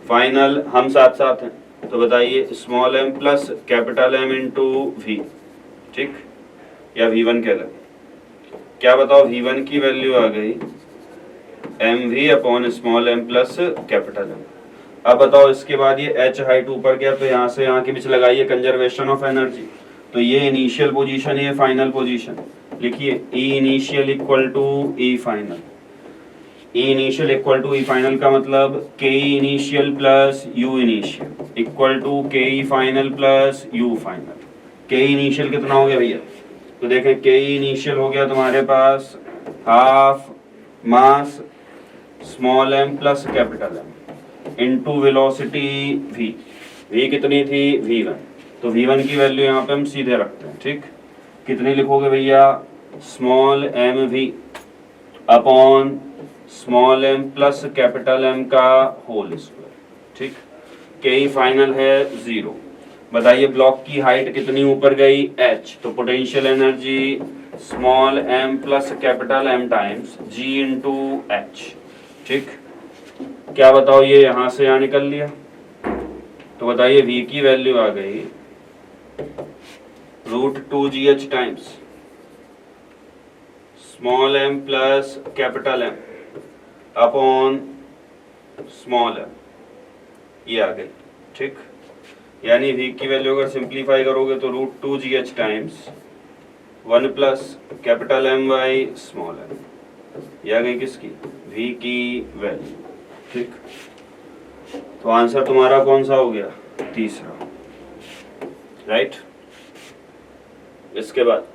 फाइनल हम साथ साथ हैं, तो बताइए small m plus capital M into v, ठीक, या v1 कह लें। क्या बताओ v1 की वैल्यू आ गई mv upon small m plus capital M। अब बताओ इसके बाद ये h हाइट ऊपर गया, तो यहाँ से यहाँ के बीच लगाइए कंजर्वेशन ऑफ एनर्जी, तो ये इनिशियल पोजीशन, ये फाइनल पोजीशन, लिखिए E initial equal to E final. E initial equal to E final का मतलब Ke initial plus U initial equal to Ke final plus U final. Ke initial कितना हो गया भैया, तो देखें Ke इनिशियल हो गया तुम्हारे पास half mass small m plus capital M into velocity v, v कितनी थी v1, तो v1 की वैल्यू यहाँ पे हम सीधे रखते हैं, ठीक। कितनी लिखोगे भैया, small mv upon small m plus capital M का होल स्क्वायर, ठीक। Ke फाइनल है 0। बताइए ब्लॉक की हाइट कितनी ऊपर गई h, तो potential energy small m plus capital M times g into h, ठीक। क्या बताओ ये यहां से यहां निकल लिया, तो बताइए v की वैल्यू आ गई √2gh times small m plus capital M upon small m, ये आ गई, ठीक। यानी v की वैल्यू अगर सिंप्लीफाई करोगे तो √2gh times 1 plus capital M by small m, ये आ गई किसकी, v की वैल्यू, ठीक। तो आंसर तुम्हारा कौन सा हो गया, तीसरा, राइट। इसके बाद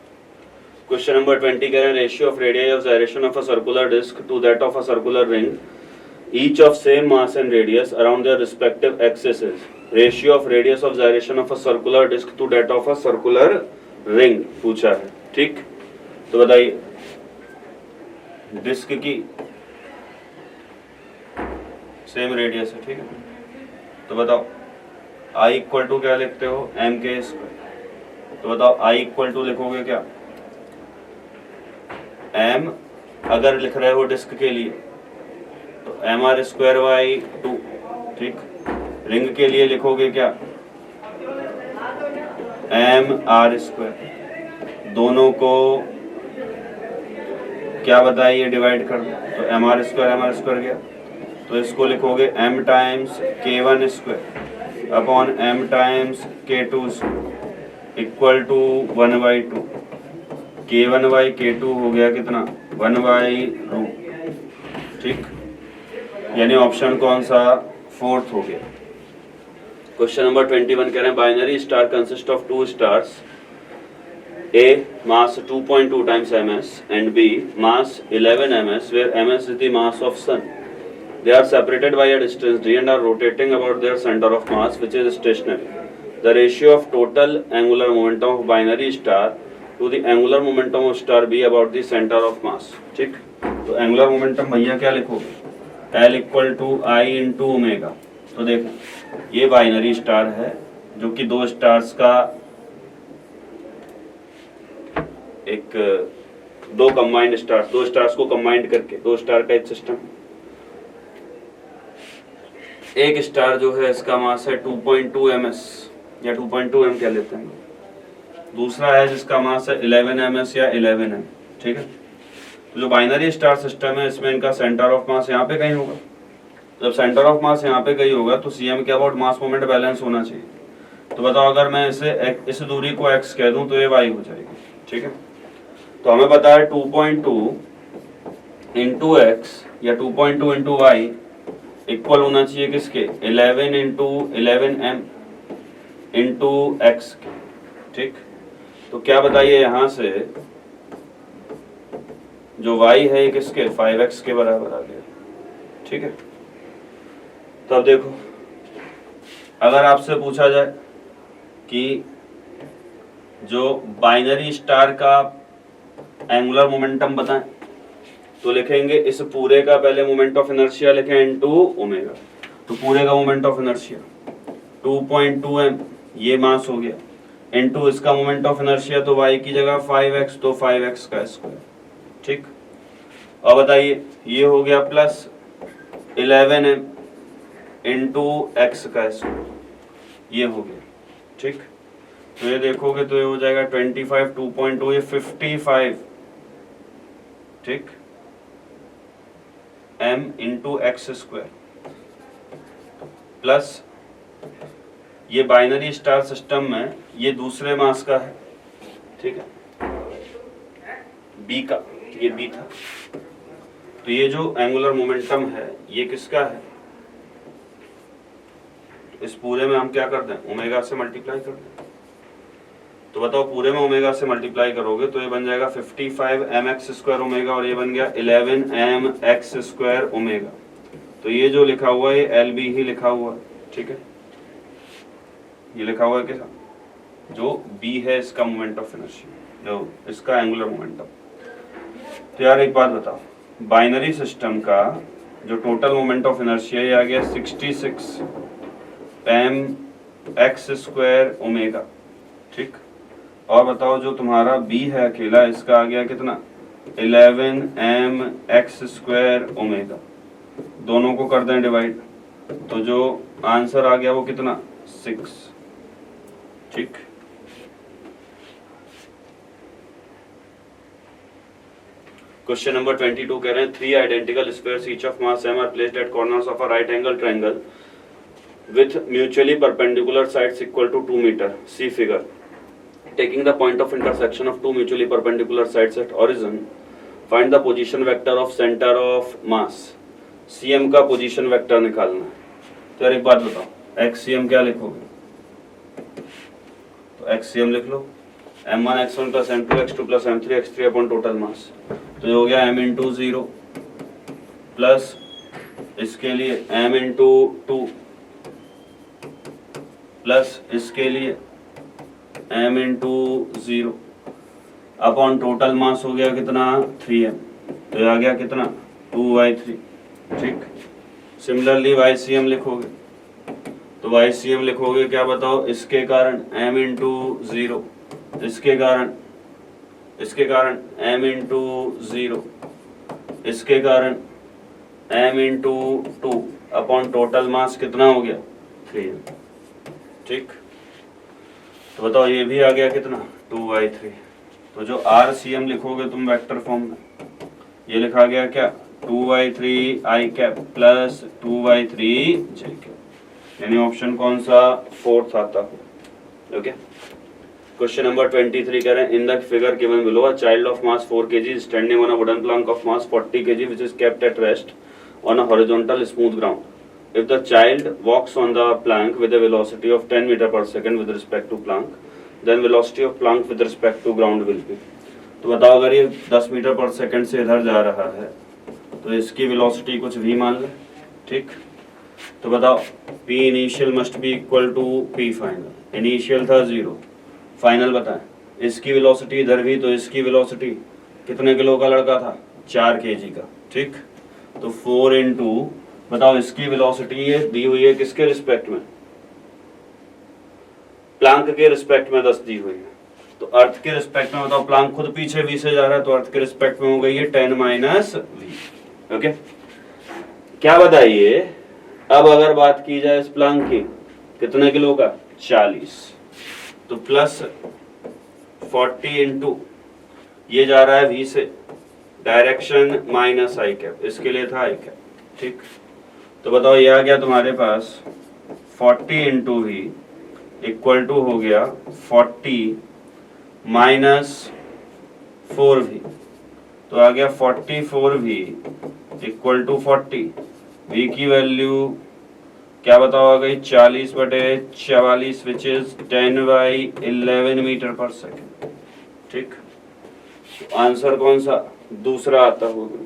क्वेश्चन नंबर 20 कह रहे हैं ratio of radius of gyration of a circular disc to that of a circular ring each of same mass and radius around their respective axes is ratio of radius of gyration of a circular disk to that of a circular ring पूछा है। ठीक, तो बताइए डिस्क की सेम रेडियस है, ठीक है, तो बताओ I इक्वल टू क्या लिखते हो, एम के स्क्वायर। तो बताओ I इक्वल टू लिखोगे क्या, m अगर लिख रहे हो डिस्क के लिए तो एम आर स्क्वायर बाई 2, ठीक। रिंग के लिए लिखोगे क्या, एम आर स्क्वायर। दोनों को क्या बताइए डिवाइड कर दो, तो एम आर स्क्वायर गया, तो इसको लिखोगे m टाइम्स के one square upon m times के टू स्क्वायर इक्वल टू 1/2। के वन बाई के टू हो गया कितना, 1/2, ठीक। यानी ऑप्शन कौन सा, फोर्थ हो गया। क्वेश्चन नंबर 21 कह रहे हैं binary star consist of 2 stars, A mass 2.2 times ms and B mass 11 ms, where ms is the mass of sun. They are separated by a distance d and are rotating about their center of mass, which is stationary. The ratio of total angular momentum of binary star to the angular momentum of star B about the center of mass. ठीक, तो angular momentum भैया क्या लिखोगे, L equal to I into omega. तो देखो ये बाइनरी स्टार है जो कि दो स्टार्स का दो कंबाइंड स्टार्स, दो स्टार्स को कंबाइंड करके दो स्टार का एक सिस्टम। एक स्टार जो है इसका मास है 2.2 ms या 2.2 m कह लेते हैं। दूसरा है जिसका मास है 11 ms या 11 m, ठीक है। जो बाइनरी स्टार सिस्टम है इसमें इनका सेंटर ऑफ मास यहाँ पे कहीं होगा। जब सेंटर ऑफ मास यहाँ पे कहीं होगा तो सीएम के अबाउट मास मोमेंट बैलेंस होना चाहिए। तो बताओ अगर मैं इस दूरी को x कह दूं तो ये y हो जाएगी, ठीक है। तो हमें पता है 2.2 इंटू एक्स या 2.2 इंटू वाई इक्वल होना चाहिए किसके, 11 इंटू 11m इंटू एक्स के, ठीक। तो क्या बताइए यहाँ से जो y है किसके, 5x के बराबर आ गया, ठीक है। तो अब देखो अगर आपसे पूछा जाए कि जो बाइनरी स्टार का एंगुलर मोमेंटम बताएं तो लिखेंगे इस पूरे का पहले मोमेंट ऑफ इनर्शिया लिखें इनटू ओमेगा। तो पूरे का मोमेंट ऑफ इनर्शिया 2.2m ये मास हो गया इनटू इसका मोमेंट ऑफ इनर्शिया, तो y की जगह 5x तो 5x का स्क्वायर, ठीक। और बताइए ये हो गया प्लस 11m इंटू एक्स का स्क्वायर, ये हो गया, ठीक। तो ये देखोगे तो ये हो जाएगा 25, 2.2 ये 55, ठीक, m into x square plus ये बाइनरी स्टार सिस्टम में ये दूसरे मास का है, ठीक है, b का, ये b था। तो ये जो एंगुलर मोमेंटम है ये किसका है, इस पूरे में हम क्या कर दें, ओमेगा से मल्टीप्लाई कर दें। तो बताओ पूरे में ओमेगा से मल्टीप्लाई करोगे तो ये बन जाएगा 55 mx स्क्वायर ओमेगा और ये बन गया 11 mx स्क्वायर ओमेगा। तो ये जो लिखा हुआ है ये LB ही लिखा हुआ है, ठीक है। ये लिखा हुआ है कैसा, जो B है इसका मोमेंट ऑफ इनर्शिया, जो इसका एंगुलर मोमेंटम। तो यार एक बात बताओ, बाइनरी सिस्टम का जो टोटल मोमेंट ऑफ इनर्शिया ये आ गया 66 mx स्क्वायर ओमेगा, ठीक। और बताओ जो तुम्हारा B है अकेला इसका आ गया कितना, 11 mx स्क्वायर ओमेगा। दोनों को कर दें डिवाइड तो जो आंसर आ गया वो कितना, 6, ठीक। क्वेश्चन नंबर 22 कह रहे हैं 3 identical squares each of mass m are placed at corners of a right angle triangle with mutually perpendicular sides equal to 2 meter. See figure. Taking the point of intersection of two mutually perpendicular sides at origin, find the position vector of center of mass. CM का position vector निकालना है। तो यार एक बात बताओ, XCM क्या लिखोगे, तो XCM लिख लो m1x1 plus m2x2 plus m3x3 upon total मास, तो ये हो गया m इंटू 0 प्लस इसके लिए m इंटू 2 प्लस इसके लिए m इंटू 0 अपॉन टोटल मास हो गया कितना 3m, तो ये आ गया कितना 2y3। ठीक, सिमिलरली YCM लिखोगे तो YCM लिखोगे क्या बताओ, इसके कारण m इंटू 0, इसके कारण m इंटू 0, इसके कारण m इंटू 2 अपॉन टोटल मास कितना हो गया 3m। ठीक, तो बताओ ये भी आ गया कितना 2y3। तो जो RCM लिखोगे तुम वेक्टर फॉर्म में, ये लिखा गया क्या 2y3 i cap plus 2y3 j cap, यानी ऑप्शन कौन सा 4th आता है। ओके, क्वेश्चन नंबर 23 कह रहे हैं in the figure given below a child of mass 4 kg standing on a wooden plank of mass 40 kg which is kept at rest on a horizontal smooth ground. If the child walks on the plank with a velocity of 10 metre per second with respect to plank, then velocity of plank with respect to ground will be. तो बताओ अगर ये 10 मीटर पर सेकंड से इधर जा रहा है तो इसकी वेलोसिटी कुछ v मान ले। ठीक, तो बताओ p initial must be equal to p final. Initial था 0, फाइनल बताएं। इसकी वेलोसिटी इधर भी, तो इसकी वेलोसिटी कितने किलो का लड़का था 4 kg का। ठीक, तो 4 इंटू बताओ इसकी वेलोसिटी ये दी हुई है किसके रिस्पेक्ट में, प्लैंक के रिस्पेक्ट में 10 दी हुई है। तो अर्थ के रिस्पेक्ट में बताओ प्लैंक खुद पीछे v से जा रहा है, तो अर्थ के रिस्पेक्ट में हो गई है 10 माइनस v। ओके, क्या बताइए अब अगर बात की जाए इस प्लैंक की कितने किलो का 40, तो प्लस 40 इंटू ये जा रहा है v से, डायरेक्शन माइनस i कैप, इसके लिए था i कैप। ठीक, तो बताओ ये आ गया तुम्हारे पास 40 इंटू v इक्वल टू हो गया 40 माइनस 4v, तो आ गया 44v इक्वल टू 40। v की वैल्यू क्या बताओ आ गई 40/44 विच इज 10/11 मीटर पर सेकेंड। ठीक, तो आंसर कौन सा दूसरा आता होगा।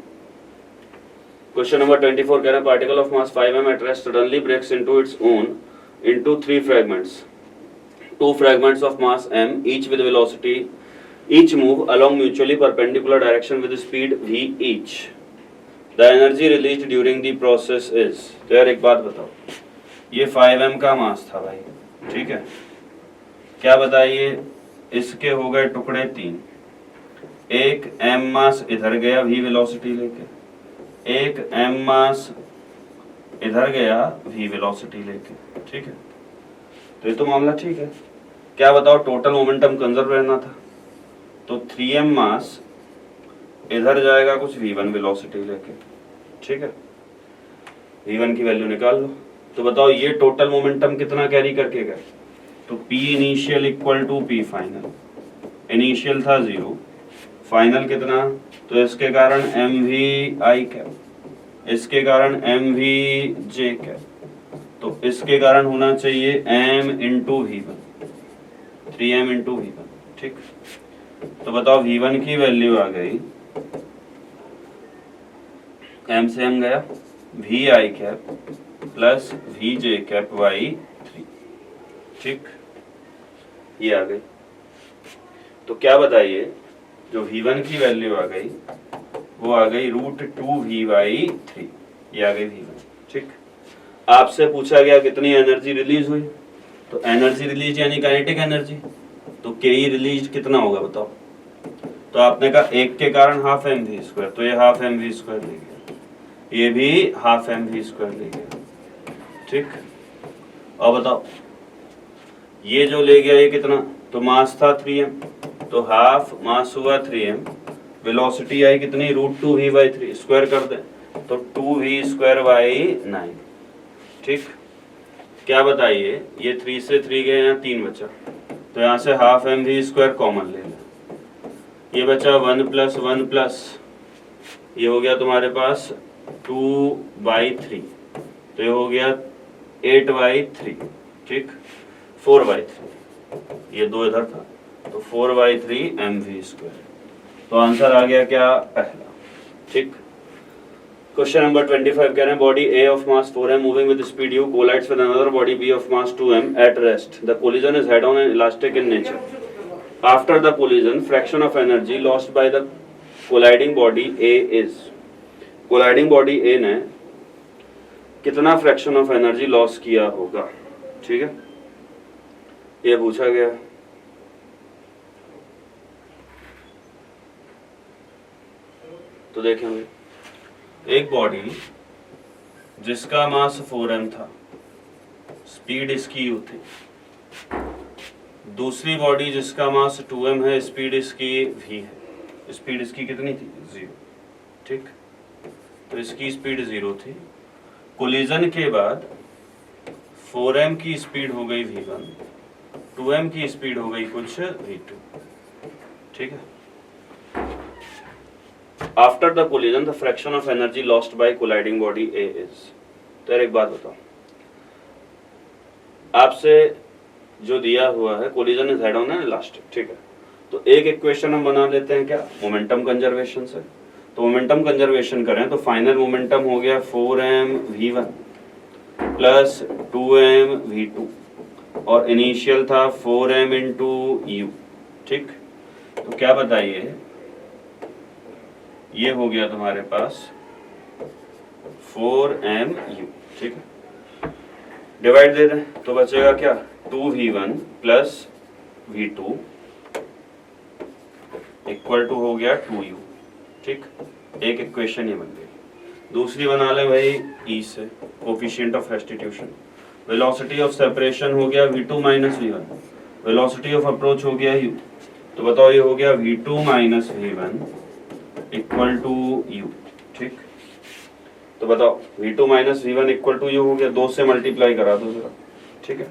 क्वेश्चन नंबर 24 कह रहे हैं particle of mass 5m at rest suddenly breaks into its own into 3 fragments, 2 fragments of mass m each with velocity, each move along mutually perpendicular direction with speed v each. The energy released during the process is। तो यार एक बात बताओ, ये 5m का मास था भाई, ठीक है, क्या बताइए इसके हो गए टुकड़े 3, एक m मास इधर गया v वेलोसिटी लेके, एक m मास इधर गया v वेलोसिटी लेके। ठीक है, तो ये तो मामला ठीक है। क्या बताओ टोटल मोमेंटम कंजर्व रहना था, तो 3m मास इधर जाएगा कुछ v1 वेलोसिटी लेके। ठीक है, v1 की वैल्यू निकाल लो, तो बताओ ये टोटल मोमेंटम कितना कैरी करके गए, तो p initial equal to p final. Initial था 0, फाइनल कितना, तो इसके कारण mv i कैप, इसके कारण mv j कैप, तो इसके कारण होना चाहिए m into v1, 3m into v1। ठीक, तो बताओ v1 की वैल्यू आ गई, m से m गया vi cap plus vj cap y3। ठीक, ये आ गई। तो क्या बताइए जो v1 की वैल्यू आ गई वो आ गई √2v/3, ये आ गई v1। ठीक, आपसे पूछा गया कितनी एनर्जी रिलीज हुई, तो एनर्जी रिलीज यानी काइनेटिक एनर्जी, तो के रिलीज कितना होगा बताओ, तो आपने कहा एक के कारण हाफ mv², तो ये हाफ mv² ले गया, ये भी हाफ mv² ले गया। ठीक, और बताओ ये जो ले गया ये कितना, तो मास था 3m, तो हाफ मास हुआ 3m, वेलोसिटी आई कितनी √2v/3, स्क्वायर कर दें तो 2v²/9। ठीक, क्या बताइए ये 3 से 3 गए, यहाँ 3 बचा, तो यहाँ से हाफ mv² कॉमन ले लें, ये बचा 1 + 1 + ये हो गया तुम्हारे पास 2/3, तो ये हो गया 8/3। ठीक, 4/3, ये 2 इधर था, तो 4/3 mv²। तो आंसर आ गया क्या, पहला। ठीक। क्वेश्चन नंबर 25 कह रहे हैं body A of mass 4m moving with speed u collides with another body B of mass 2m at rest. The collision is head-on and elastic in nature. After the collision, fraction of energy lost by the colliding body A is. Colliding body A ने कितना फ्रैक्शन ऑफ एनर्जी लॉस किया होगा। ठीक है, ये पूछा गया। तो देखेंगे, एक बॉडी जिसका मास 4m था, स्पीड इसकी u थी। दूसरी बॉडी जिसका मास 2m है, स्पीड इसकी v है। स्पीड इसकी कितनी थी, 0। ठीक, तो इसकी स्पीड 0 थी। कोलिजन के बाद 4m की स्पीड हो गई v1, 2m की स्पीड हो गई कुछ v2। ठीक है। After the collision, the fraction of energy lost by colliding body A is. तो यार एक बात बताओ, आपसे जो दिया हुआ है collision is head on and elastic, ठीक है। तो एक इक्वेशन हम बना लेते हैं क्या, मोमेंटम कंजर्वेशन से। तो मोमेंटम कंजर्वेशन करें तो फाइनल मोमेंटम हो गया 4m v1 plus 2m v2 और इनिशियल था 4m इंटू u। ठीक, तो क्या बताइए, ये हो गया तुम्हारे पास 4mu। ठीक है, डिवाइड दे दें तो बचेगा क्या, 2v1 plus v2 equal to हो गया 2u। ठीक, एक इक्वेशन ये बन गई। दूसरी बना ले भाई e से, coefficient of substitution. Velocity of separation हो गया v2 minus v1, velocity of approach हो गया u। तो बताओ ये हो गया v2 minus v1 equal to u। ठीक, तो बताओ v2 minus v1 equal to u हो गया, 2 से मल्टीप्लाई करा दो जरा। ठीक है,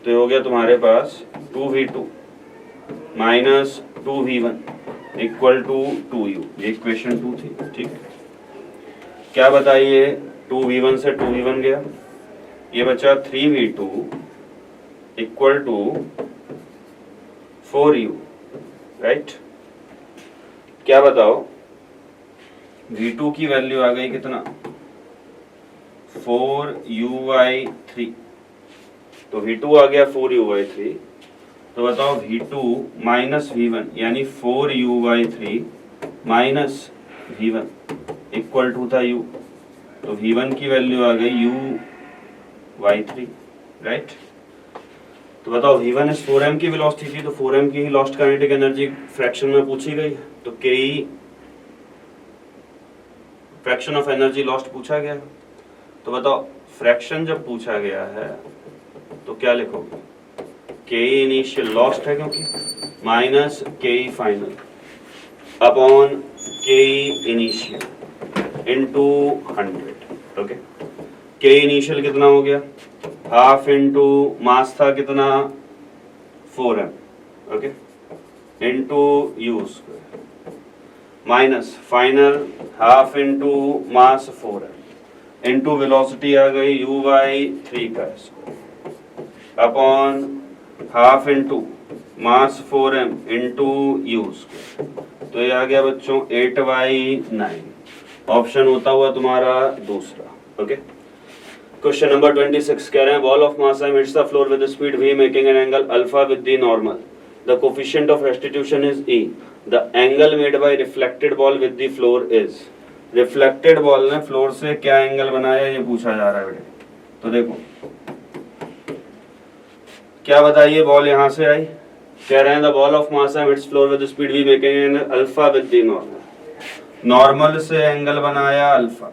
तो ये हो गया तुम्हारे पास 2v2 minus 2v1 equal to 2u। ये इक्वेशन 2 थी। ठीक है, क्या बताइए, 2v1 से 2v1 गया, ये बचा 3v2 equal to 4u। Right, क्या बताओ, v2 की वैल्यू आ गई कितना, 4u/3। तो v2 आ गया 4u/3। तो बताओ v2 माइनस v1 यानी 4u/3 minus v1 equal to था u। तो v1 की वैल्यू आ गई u/3। राइट, तो बताओ v1 इस 4m की वेलोसिटी थी, तो 4m की he lost kinetic energy fraction में पूछी गई है। तो के फ्रैक्शन ऑफ एनर्जी लॉस्ट पूछा गया। तो बताओ फ्रैक्शन जब पूछा गया है तो क्या लिखोगे, के इनिशियल लॉस्ट है क्योंकि, minus K final upon K initial into 100। Okay, K initial कितना हो गया, हाफ इंटू मास था कितना 4m, okay, into u square minus final half into mass 4m into velocity आ गई u/3 का square upon half into mass 4m into u square. तो ये आ गया बच्चों 8/9। ऑप्शन होता हुआ तुम्हारा दूसरा। ओके, क्वेश्चन नंबर 26 कह रहे हैं ball of mass m hits the floor with speed v making an angle alpha with the normal. The coefficient of restitution is e. The angle made by reflected ball with the floor is. Reflected ball ने फ्लोर से क्या एंगल बनाया ये पूछा जा रहा है बेटे। तो देखो क्या बताइए, बॉल यहां से आई, कह रहे हैं the ball of mass m hits floor with speed v making an angle alpha with the normal. Normal से एंगल बनाया अल्फा।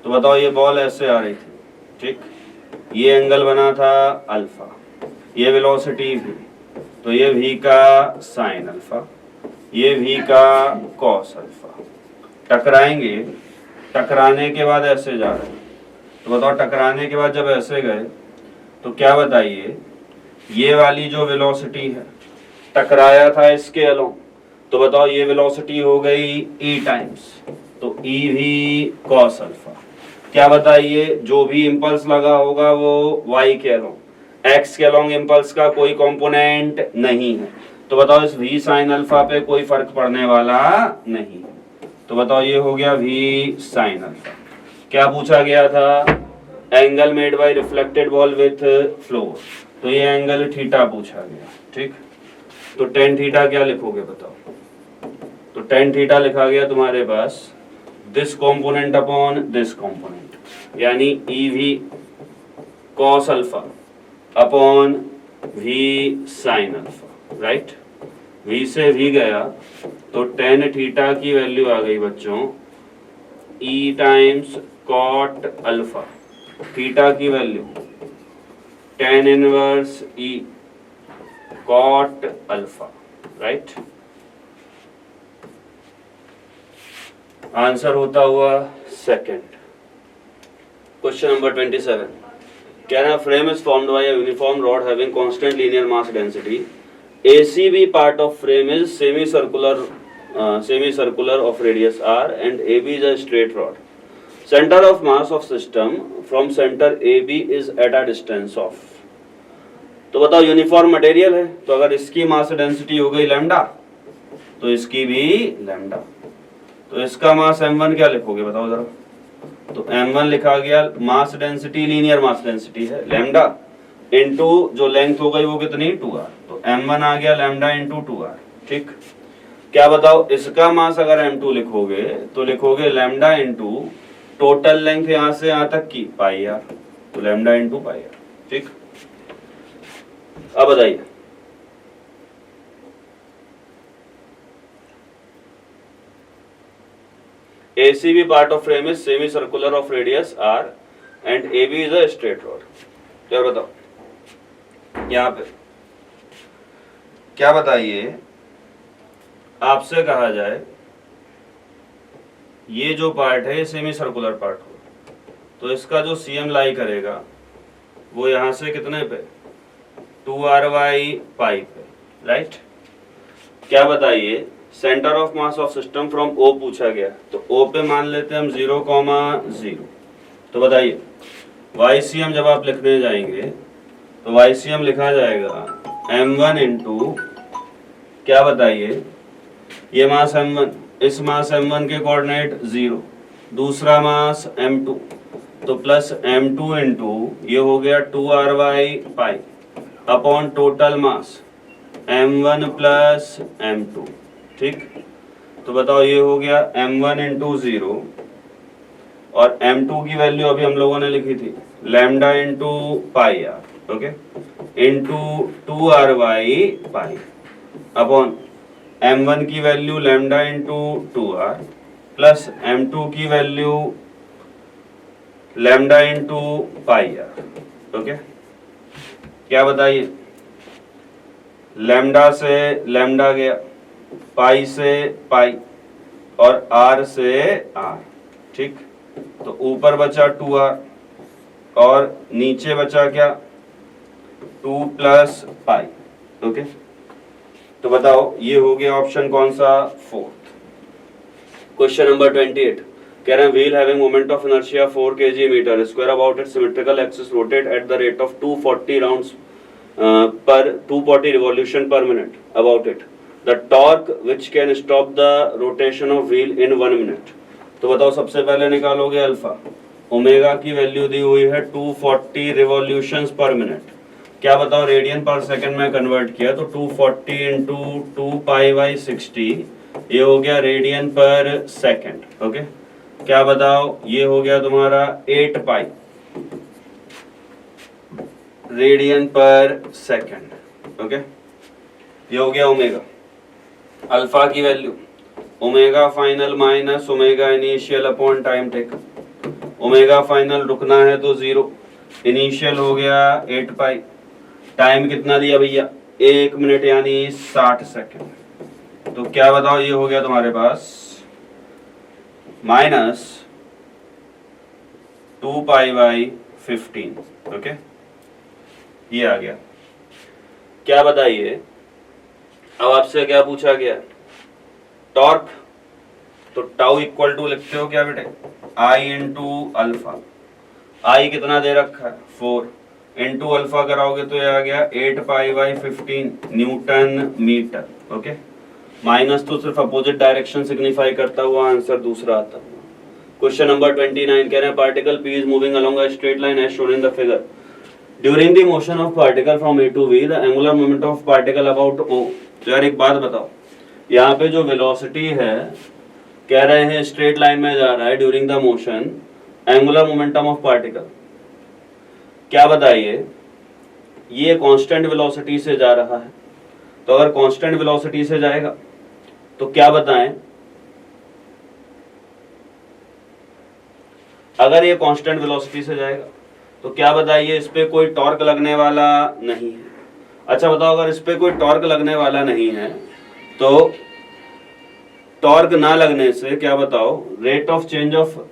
तो बताओ ये बॉल ऐसे आ रही थी, ठीक, ये एंगल बना था अल्फा, ये वेलोसिटी v, तो ये v का साइन अल्फा, ये v का कॉस अल्फा। टकराएंगे, टकराने के बाद ऐसे जा रहे हैं। तो बताओ टकराने के बाद जब ऐसे गए तो क्या बताइए, ये वाली जो वेलोसिटी है टकराया था इसके अलोंग, तो बताओ ये वेलोसिटी हो गई e टाइम्स, तो e भी कॉस अल्फा। क्या बताइए, जो भी इंपल्स लगा होगा वो y के अलोंग, x के अलोंग इंपल्स का कोई कंपोनेंट नहीं है, तो बताओ इस v साइन अल्फा पे कोई फर्क पड़ने वाला नहीं। तो बताओ ये हो गया v साइन अल्फा। क्या पूछा गया था? Angle made by reflected ball with floor, तो ये एंगल थीटा पूछा गया। ठीक, तो टेन थीटा क्या लिखोगे बताओ? तो टेन थीटा लिखा गया तुम्हारे पास this component upon this component, यानी EV cos alpha upon V sine alpha, right. V से V गया तो टेन थीटा की वैल्यू आ गई बच्चों E times cot alpha, theta की value tan inverse E cot alpha, right. Answer होता हुआ सेकंड। क्वेश्चन नंबर 27, कह रहा frame is formed by a uniform rod having constant linear mass density, ACB part of frame is semicircular of radius r and AB is a straight rod. Center of mass of system from center AB is at a distance of, तो बताओ यूनिफॉर्म मटेरियल है, तो अगर इसकी मास डेंसिटी हो गई लैम्डा तो इसकी भी लैम्डा, तो इसका मास m1 क्या लिखोगे बताओ जरा? तो m1 लिखा गया mass density, linear mass density है लैम्डा, इनटू जो लेंथ हो गई वो कितनी 2r, तो m1 आ गया लैम्डा इंटू 2r। ठीक, क्या बताओ इसका मास अगर m2 लिखोगे तो लिखोगे लैम्डा इंटू टोटल लेंथ यहां से यहां तक की पाई आर, तो लैम्डा इंटू पाई आर। ठीक, अब बताइए ACB part of frame is semicircular of radius r and AB is a straight rod। क्या बताओ यहाँ पे क्या बताइए, आपसे कहा जाए ये जो पार्ट है ये सेमी सर्कुलर पार्ट हो, तो इसका जो CM लाई करेगा वो यहां से कितने पे 2RY पाई पे, राइट। क्या बताइए centre of mass of system from O पूछा गया, तो O पे मान लेते हैं हम 0,0। तो बताइए YCM जब आप लिखने जाएंगे तो YCM लिखा जाएगा m1 इंटू क्या बताइए ये मास m1, इस मास m1 के कोऑर्डिनेट 0, दूसरा मास m2, तो प्लस m2 इंटू ये हो गया 2RY पाई अपॉन टोटल मास m1 प्लस m2। ठीक, तो बताओ ये हो गया m1 इंटू 0 और m2 की वैल्यू अभी हम लोगों ने लिखी थी lambda into pi R, okay, into 2RY pi upon m1 की वैल्यू lambda into 2r plus m2 की वैल्यू lambda into pi R, okay. क्या बताइए लैम्डा से लैम्डा गया, पाई से पाई और r से r। ठीक, तो ऊपर बचा 2r और नीचे बचा क्या 2 प्लस पाई, ओके। तो बताओ ये हो गया ऑप्शन कौन सा? फोर्थ। क्वेश्चन नंबर 28, कह रहे हैं wheel having moment of inertia 4 kg metre square about it symmetrical axis rotate at the rate of 240 rounds per 240 revolution per minute about it, the torque which can stop the rotation of wheel in 1 minute. तो बताओ सबसे पहले निकालोगे अल्फा, ओमेगा की वैल्यू दी हुई है 240 रिवॉल्यूशंस पर मिनट, क्या बताओ रेडियन पर सेकंड में कन्वर्ट किया तो 240 इंटू 2π/60 ये हो गया रेडियन पर सेकंड, ओके। क्या बताओ ये हो गया तुम्हारा 8 pi radian per second, okay. ये हो गया ओमेगा। अल्फा की value omega final minus omega initial upon time taken, omega final रुकना है तो 0, इनिशियल हो गया 8 पाई, टाइम कितना दिया भैया 1 मिनट यानी 60 सेकंड। तो क्या बताओ ये हो गया तुम्हारे पास माइनस 2π/15, ओके, ये आ गया। क्या बताइए अब आपसे क्या पूछा गया टॉर्क, तो टाउ इक्वल टू लिखते हो क्या बेटे I इंटू अल्फा, I कितना दे रखा है 4, इनटू अल्फा कराओगे तो ये आ गया 8 pi by 15 newton metre. Okay, minus तो सिर्फ अपोजिट डायरेक्शन सिग्निफाई करता हुआ आंसर दूसरा आता हुआ। क्वेश्चन नंबर 29 कह रहे हैं particle P is moving along a straight line as shown in the figure. During the motion of particle from A to B, the angular moment of particle about O. तो यार एक बात बताओ, यहाँ पे जो वेलोसिटी है कह रहे हैं स्ट्रेट लाइन में जा रहा है during the motion, angular momentum of particle क्या बताइए, ये कांस्टेंट वेलोसिटी से जा रहा है। तो अगर कांस्टेंट वेलोसिटी से जाएगा तो क्या बताएं, अगर ये कांस्टेंट वेलोसिटी से जाएगा तो क्या बताइए, इस पे कोई टॉर्क लगने वाला नहीं है। अच्छा बताओ, अगर इस पे कोई टॉर्क लगने वाला नहीं है तो टॉर्क ना लगने से क्या बताओ, रेट ऑफ चेंज ऑफ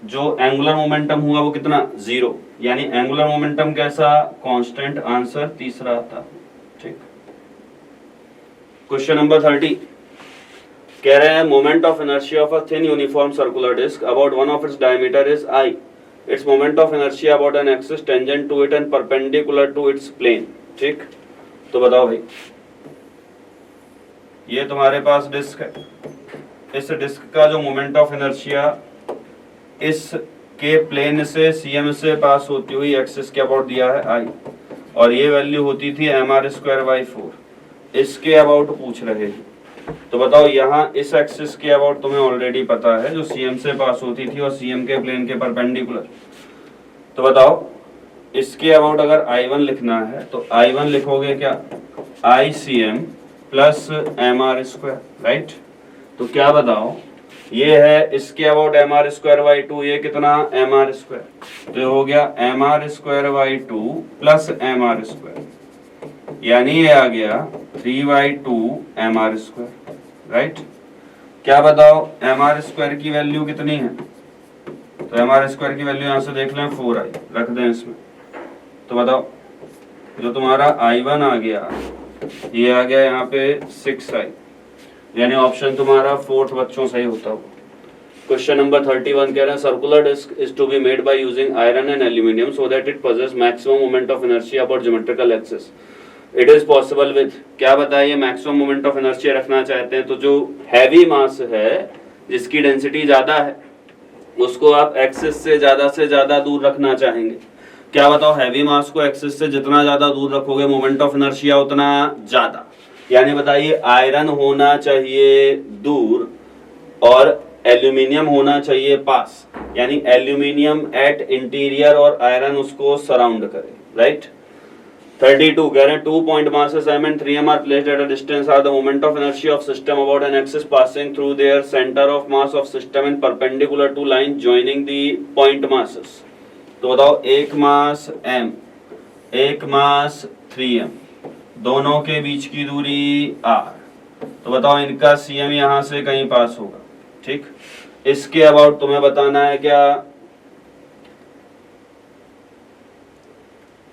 जो एंगुलर मोमेंटम हुआ वो कितना, 0, यानी एंगुलर मोमेंटम कैसा, कांस्टेंट। आंसर तीसरा आता। ठीक, क्वेश्चन नंबर 30 कह रहे हैं moment of inertia of a thin uniform circular disc about one of its diameter is I. Its moment of inertia about an axis tangent to it and perpendicular to its plane. ठीक, तो बताओ भाई, ये तुम्हारे पास डिस्क है, इस डिस्क का जो मोमेंट ऑफ इनर्शिया इस के प्लेन से CM से पास होती हुई एक्सिस के अबाउट दिया है I, और ये वैल्यू होती थी mr²/4। इसके अबाउट पूछ रहे हैं, तो बताओ यहाँ इस एक्सिस के अबाउट तुम्हें ऑलरेडी पता है जो CM से पास होती थी और CM के प्लेन के परपेंडिकुलर। तो बताओ इसके अबाउट अगर I1 लिखना है तो I1 लिखोगे क्या, ICM प्लस mr², राइट। तो क्या बताओ, ये है इसके अबाउट mr²/2, ये कितना, mr², तो हो गया mr²/2 प्लस mr², यानी ये आ गया 3/2 mr², राइट। क्या बताओ mr² की वैल्यू कितनी है, तो mr² की वैल्यू यहां से देख लें 4i, रख दें इसमें। तो बताओ जो तुम्हारा I1 आ गया, ये आ गया यहाँ पे 6i, यानी ऑप्शन तुम्हारा 4th बच्चों सही होता होगा। क्वेश्चन नंबर 31 कह रहे हैं circular disc is to be made by using iron and aluminium so that it possesses maximum moment of inertia about geometrical axis. It is possible with, क्या बताइए, मैक्सिमम मोमेंट ऑफ इनर्शिया रखना चाहते हैं तो जो हैवी मास है जिसकी डेंसिटी ज्यादा है उसको आप एक्सिस से ज्यादा दूर रखना चाहेंगे। क्या बताओ, हैवी मास को एक्सिस से जितना ज्यादा दूर रखोगे मोमेंट ऑफ इनर्शिया उतना ज्यादा, यानी बताइए आयरन होना चाहिए दूर और एल्यूमिनियम होना चाहिए पास, यानी एल्यूमिनियम एट इंटीरियर और आयरन उसको सराउंड करे, राइट। 32 कह रहे हैं 2 point masses M and 3M are placed at a distance are the moment of inertia of system about an axis passing through their center of mass of system and perpendicular to line joining the point masses। तो बताओ एक मास M, एक मास 3M, दोनों के बीच की दूरी R, तो बताओ इनका CM यहां से कहीं पास होगा। ठीक, इसके अबाउट तुम्हें बताना है क्या,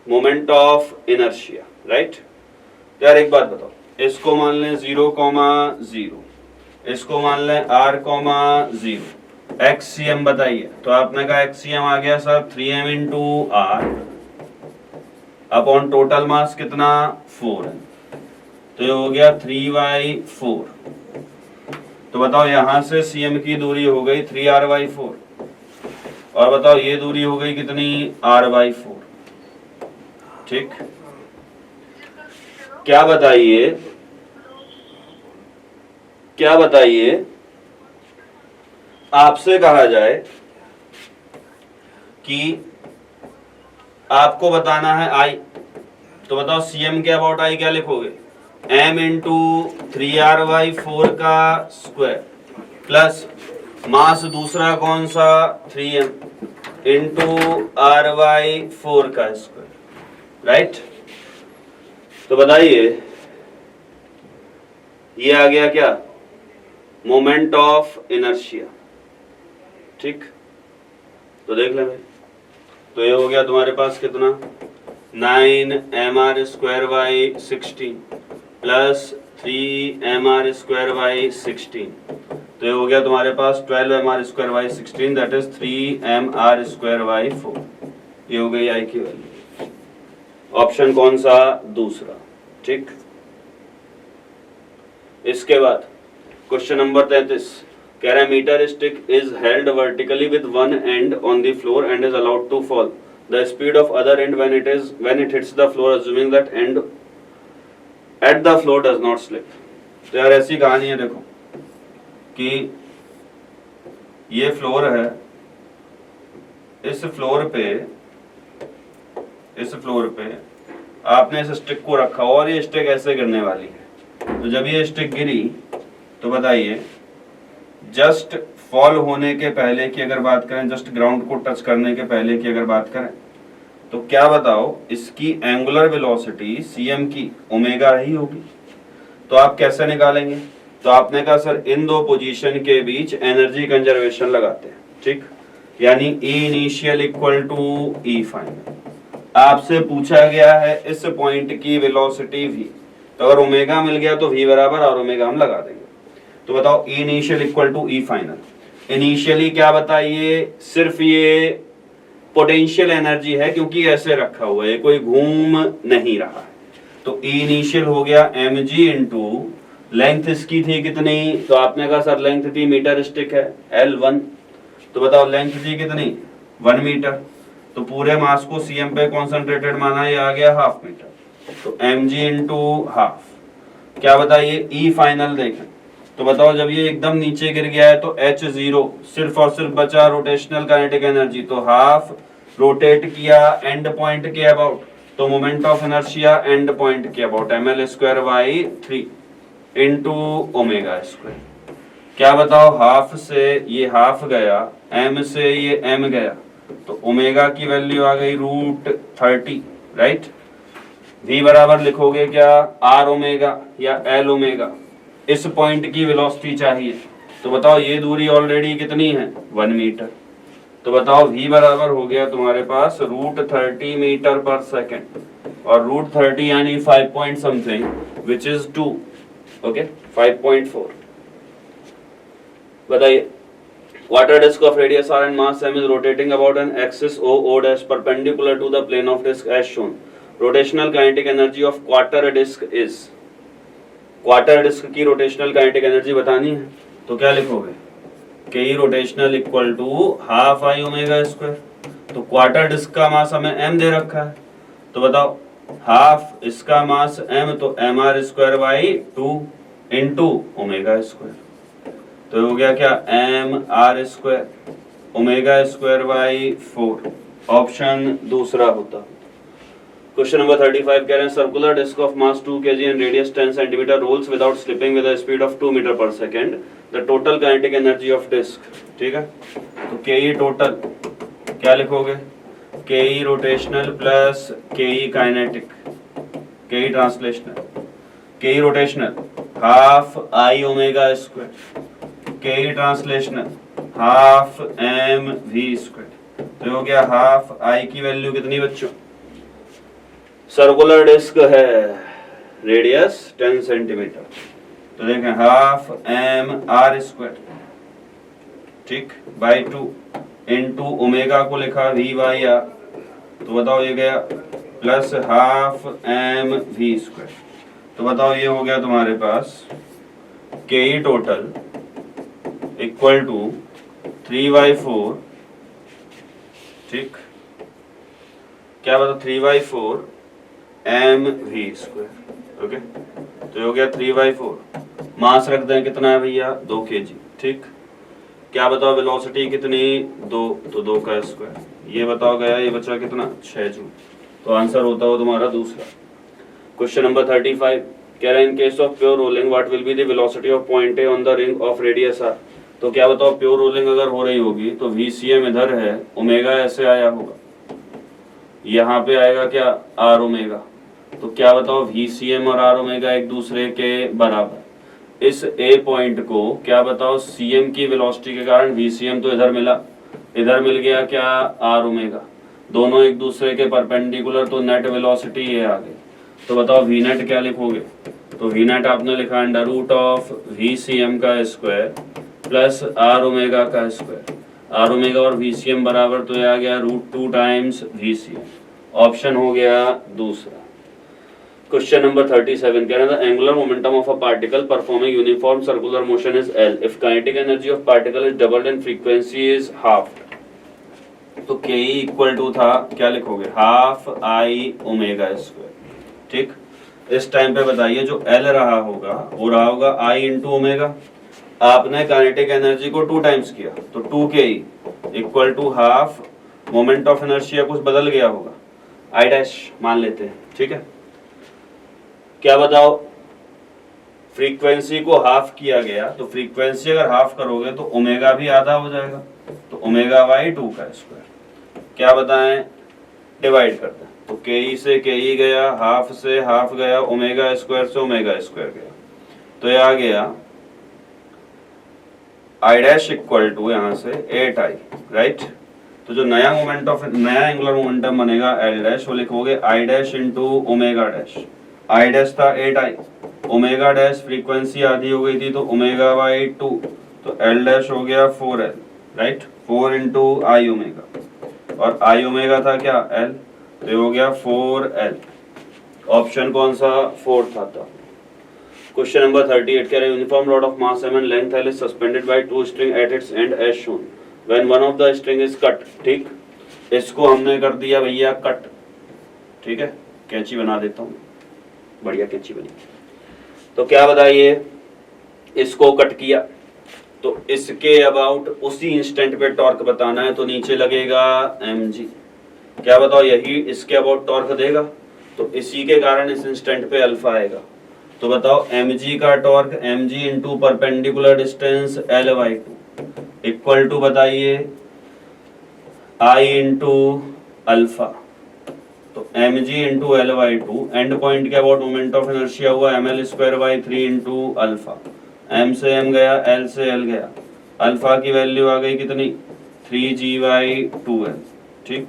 मोमेंट ऑफ इनर्शिया, राइट। यार एक बात बताओ, इसको मान लें 0,0, इसको मान लें R,0, XCM बताइए। तो आपने कहा XCM आ गया sir 3M into R upon total मास कितना 4 है, तो ये हो गया 3/4। तो बताओ यहां से CM की दूरी हो गई 3R/4 और बताओ ये दूरी हो गई कितनी R/4। ठीक, क्या बताइए आपसे कहा जाए कि आपको बताना है I, तो बताओ CM के अबाउट I क्या लिखोगे, M इंटू 3R/4 का स्क्वायर प्लस मास दूसरा कौन सा 3M इंटू R/4 का स्क्वायर, राइट। तो बताइए ये आ गया क्या, मोमेंट ऑफ इनर्शिया। ठीक, तो देख ले भाई, तो ये हो गया तुम्हारे पास कितना 9mr²/16 प्लस 3mr²/16, तो ये हो गया तुम्हारे पास 12mr²/16 दैट इज 3mr²/4। ये हो गई I की वैल्यू। ऑप्शन कौन सा? दूसरा। ठीक, इसके बाद क्वेश्चन नंबर 33 कह रहा है metre stick is held vertically with one end on the floor and is allowed to fall the speed of other end when it hits the floor assuming that end at the floor does not slip. तो यार ऐसी कहानी है, देखो कि ये फ्लोर है, इस फ्लोर पे आपने इस स्टिक को रखा और ये स्टिक ऐसे गिरने वाली है। तो जब ये स्टिक गिरी तो बताइए जस्ट फॉल होने के पहले की अगर बात करें, जस्ट ग्राउंड को टच करने के पहले की अगर बात करें तो क्या बताओ, इसकी एंगुलर वेलोसिटी cm की ओमेगा ही होगी। तो आप कैसे निकालेंगे? तो आपने कहा सर इन दो पोजीशन के बीच एनर्जी कंजर्वेशन लगाते हैं। ठीक, यानी E initial equal to E final. आपसे पूछा गया है इस पॉइंट की वेलोसिटी v, तो अगर ओमेगा मिल गया तो v बराबर और ओमेगा हम लगा देंगे। तो बताओ E initial equal to E final. Initially क्या बताइए, सिर्फ ये पोटेंशियल एनर्जी है क्योंकि ऐसे रखा हुआ है, कोई घूम नहीं रहा है। तो E इनिशियल हो गया mg इंटू लेंथ इसकी थी कितनी, तो आपने कहा सर लेंथ थी, मीटर स्टिक है L1, तो बताओ लेंथ थी कितनी 1 मीटर। तो पूरे मास को cm पे कॉन्सेंट्रेटेड माना, ये आ गया हाफ मीटर। तो mg इंटू हाफ, क्या बताइए E फाइनल देखें तो बताओ जब ये एकदम नीचे गिर गया है तो h0 सिर्फ और सिर्फ बचा रोटेशनल काइनेटिक एनर्जी, तो हाफ रोटेट किया एंड पॉइंट के अबाउट, तो moment of inertia end point के about ml square by 3 into omega square. क्या बताओ हाफ से ये हाफ गया, m से ये m गया, तो ओमेगा की वैल्यू आ गई √30, राइट। v बराबर लिखोगे क्या, r ओमेगा या l ओमेगा। इस पॉइंट की वेलोसिटी चाहिए, तो बताओ ये दूरी ऑलरेडी कितनी है 1 मीटर। तो बताओ v बराबर हो गया तुम्हारे पास √30 मीटर पर सेकेंड, और √30 यानी 5 point something which is 2, okay 5.4। बताइए water disk of radius r and mass m is rotating about an axis o dash perpendicular to the plane of disk as shown. Rotational kinetic energy of quarter disk is, quarter disc की रोटेशनल काइनेटिक एनर्जी बतानी है, तो क्या लिखोगे, K rotational equal to half I omega square. तो क्वार्टर डिस्क का मास हमें m दे रखा है, तो बताओ हाफ इसका मास m, तो mr square by 2 into omega square. तो हो गया क्या, mr square omega square by 4। Option दूसरा होता। क्वेश्चन नंबर 35 कह रहे हैं circular disc of mass 2 kg and radius 10 centimetre rolls without slipping with a speed of 2 metre per second, the total kinetic energy of disc. ठीक है, तो के टोटल क्या लिखोगे, के रोटेशनल प्लस के kinetic, K translational, K rotational half I omega square, K translational half M V square. तो हो गया हाफ आई की वैल्यू कितनी बच्चों, सर्कुलर डिस्क है रेडियस 10 सेंटीमीटर, तो देखें हाफ एम आर स्क्वायर, ठीक, बाई 2 इंटू ओमेगा को लिखा वी बाई आर, तो बताओ ये गया plus half M V square. तो बताओ ये हो गया तुम्हारे पास के टोटल इक्वल टू 3/4, ठीक, क्या बताओ 3/4 एम वी स्क्वायर, ओके। तो हो गया 3/4, मास रख दें कितना है भैया 2 kg, ठीक। क्या बताओ वेलोसिटी कितनी 2, तो 2 का स्क्वायर, ये बताओ गया, ये बचा कितना 6 जूल। तो आंसर होता हो तुम्हारा दूसरा। क्वेश्चन नंबर 35 कह रहे हैं in case of pure rolling what will be the velocity of point A on the ring of radius R. तो क्या बताओ प्योर रोलिंग अगर हो रही होगी तो VCM इधर है, ओमेगा ऐसे आया होगा, यहाँ पे आएगा क्या आर ओमेगा, तो क्या बताओ VCM और आर ओमेगा एक दूसरे के बराबर। इस ए पॉइंट को क्या बताओ CM की वेलोसिटी के कारण VCM तो इधर मिला, इधर मिल गया क्या आर ओमेगा, दोनों एक दूसरे के परपेंडिकुलर, तो नेट वेलोसिटी ये आ गई। तो बताओ वी नेट क्या लिखोगे, तो वी नेट आपने लिखा अंडर रूट ऑफ VCM का स्क्वायर प्लस आर ओमेगा का स्क्वायर, आर ओमेगा और VCM बराबर, तो ये आ गया √2 टाइम्स VCM। ऑप्शन हो गया दूसरा। क्वेश्चन नंबर 37 कह रहे हैं the angular momentum of a particle performing uniform circular motion is L if kinetic energy of particle is doubled and frequency is half. तो के इक्वल टू था, क्या लिखोगे, हाफ आई ओमेगा स्क्वायर। ठीक, इस टाइम पे बताइए जो एल रहा होगा वो रहा होगा आई इंटू ओमेगा। आपने काइनेटिक एनर्जी को 2 टाइम्स किया तो 2 K equal to half moment of inertia, कुछ बदल गया होगा, आई डैश मान लेते हैं। ठीक है, क्या बताओ, फ्रीक्वेंसी को हाफ किया गया तो फ्रीक्वेंसी अगर हाफ करोगे तो ओमेगा भी आधा हो जाएगा, तो ओमेगा वाई 2 का स्क्वायर। क्या बताएं, डिवाइड करते हैं तो के ई से के ई गया, हाफ से हाफ गया, ओमेगा स्क्वायर से ओमेगा स्क्वायर गया, तो ये आ गया आई डैश इक्वल टू यहाँ से 8i, राइट। तो जो नया एंगुलर मोमेंटम बनेगा एल डैश, वो लिखोगे I dash into omega dash. I dash था 8i, ओमेगा डैश फ्रीक्वेंसी आधी हो गई थी तो ओमेगा बाई 2, तो एल डैश हो गया 4l, राइट, 4 इंटू आई ओमेगा, और आई ओमेगा था क्या, एल, तो ये हो गया 4l। ऑप्शन कौन सा, 4 था। क्वेश्चन नंबर 38 कह रहे हैं uniform rod of mass m and length l is suspended by 2 string at its end as shown when one of the string is cut। ठीक, इसको हमने कर दिया भैया कट। ठीक है, कैंची बना देता हूँ, बढ़िया कैंची बनी। तो क्या बताइए, इसको कट किया तो इसके अबाउट उसी इंस्टेंट पे टॉर्क बताना है, तो नीचे लगेगा mg। क्या बताओ, यही इसके अबाउट टॉर्क देगा, तो इसी के कारण इस इंस्टेंट पे अल्फा आएगा। तो बताओ mg का torque mg into perpendicular distance l by 2 equal to बताइए I इंटू अल्फा। तो mg into l by 2 end point के अबाउट मोमेंट ऑफ इनर्शिया हुआ ml square by 3 into alpha. m से m गया, l से l गया, अल्फा की वैल्यू आ गई कितनी, 3g बाई 2l। ठीक,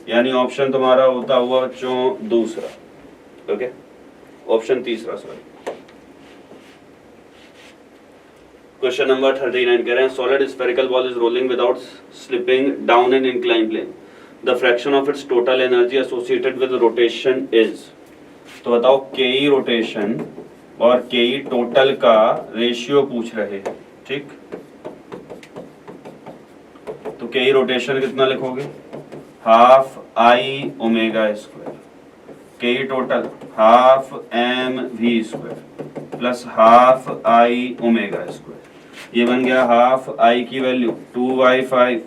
यानी ऑप्शन तुम्हारा होता हुआ बच्चों दूसरा। ओके, ऑप्शन तीसरा, सॉरी। क्वेश्चन नंबर 39 कह रहे हैं solid spherical ball is rolling without slipping down an incline plane, the fraction of its total energy associated with rotation is. तो बताओ के ई रोटेशन और के ई टोटल का रेशियो पूछ रहे हैं। ठीक, तो के ई रोटेशन कितना लिखोगे, half I omega square, K E total half M V square plus half I omega square. ये बन गया हाफ आई की value 2/5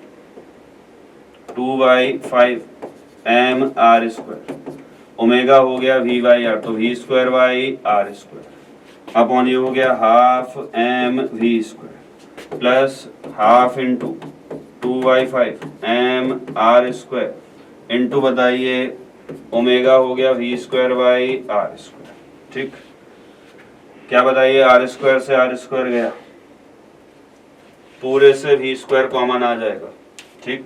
M R square, omega हो गया वी बाई आर, तो V square by R square, upon ये हो गया half M V square plus half into 2/5 M R square into बताइए ओमेगा हो गया V square by R square. ठीक, क्या बताइए, आर स्क्वायर से आर स्क्वायर गया, पूरे से वी स्क्वायर कॉमन आ जाएगा। ठीक,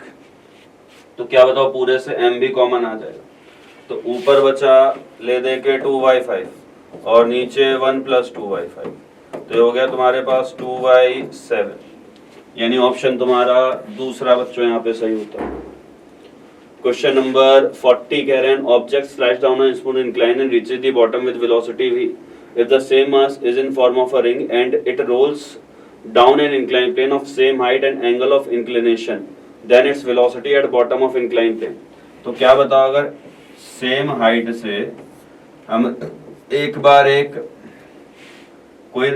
तो क्या बताओ, पूरे से एम भी कॉमन आ जाएगा, तो ऊपर बचा ले दे के 2/5 और नीचे 1 प्लस 2/5, तो ये हो गया तुम्हारे पास 2/7, यानी ऑप्शन तुम्हारा दूसरा बच्चों यहाँ पे सही होता है। क्वेश्चन नंबर 40 कह रहे हैं object slides down a smooth incline and reaches the bottom with velocity v if the same mass is in form of a ring and it rolls down an inclined plane of same height and angle of inclination then its velocity at bottom of inclined plane। तो क्या बताओ, अगर सेम हाइट से हम एक बार एक कोई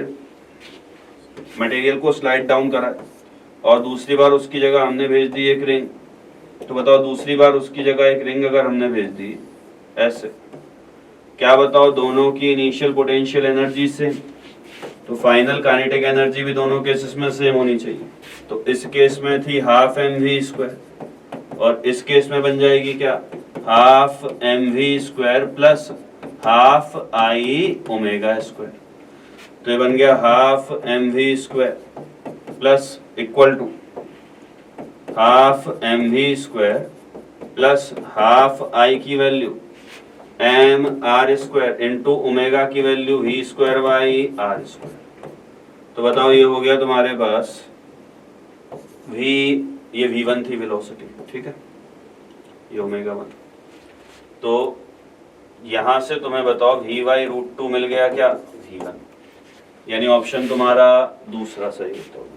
मटेरियल को स्लाइड डाउन करा और दूसरी बार उसकी जगह हमने भेज दी एक रिंग, तो बताओ दूसरी बार उसकी जगह एक रिंग अगर हमने भेज दी ऐसे, क्या बताओ, दोनों की इनिशियल पोटेंशियल एनर्जी से, तो फाइनल काइनेटिक एनर्जी भी दोनों केसेस में सेम होनी चाहिए। तो इस केस में थी हाफ एम वी स्क्वायर और इस केस में बन जाएगी क्या, half M V square plus half I omega square. तो ये बन गया half M V square plus equal to half M V square plus half I की value M R square into omega की value V square by R square. तो बताओ ये हो गया तुम्हारे पास v, ये v1 थी वेलोसिटी, ठीक है, ये ओमेगा 1, तो यहां से तुम्हें बताओ Vy√2 मिल गया क्या, V1, यानी ऑप्शन तुम्हारा दूसरा सही होता होगा।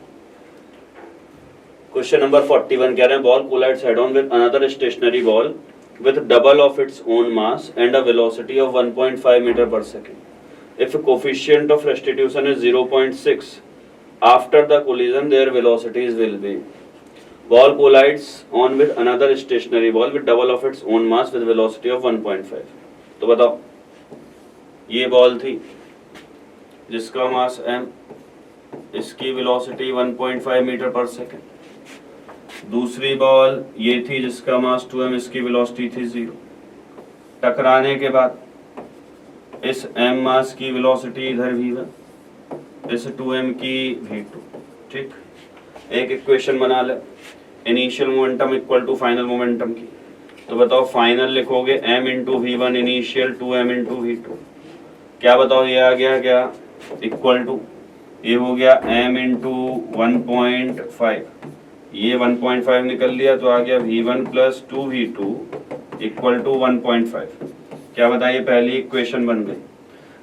क्वेश्चन नंबर 41 कह रहे हैं ball collides head on with another stationary ball with double of its own mass and a velocity of 1.5 meter per second. If a coefficient of restitution is 0.6, after the collision their velocities will be. Ball collides on with another stationary ball with double of its own mass with velocity of 1.5. तो बताओ, ये बॉल थी जिसका मास m, इसकी वेलोसिटी 1.5 मीटर पर सेकेंड। दूसरी बॉल ये थी जिसका मास 2m, इसकी वेलोसिटी थी 0। टकराने के बाद इस m मास की वेलोसिटी इधर v1, इस 2m की v2। ठीक, एक इक्वेशन बना ले initial momentum equal to final momentum की। तो बताओ फाइनल लिखोगे m into v1 initial 2m into v2। क्या बताओ ये आ गया क्या, इक्वल टू, ये हो गया m इंटू 1.5, ये 1.5 निकल लिया तो आ गया v1 plus 2v2 equal to 1.5। क्या बताइए, पहली इक्वेशन बन गई।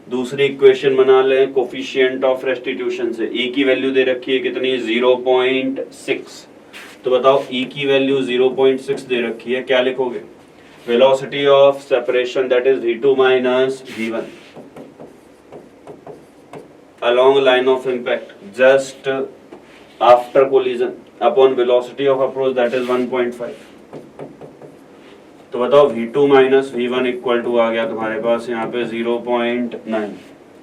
दूसरी इक्वेशन बना लें कोफिशिएंट ऑफ रेस्टिट्यूशन से। e की वैल्यू दे रखी है कितनी, 0.6। तो बताओ e की वैल्यू 0.6 दे रखी है, क्या लिखोगे, velocity of separation that is v2 minus v1 along line of impact just after collision upon velocity of approach that is 1.5। तो बताओ v2 minus v1 equal to आ गया तुम्हारे पास यहाँ पे 0.9।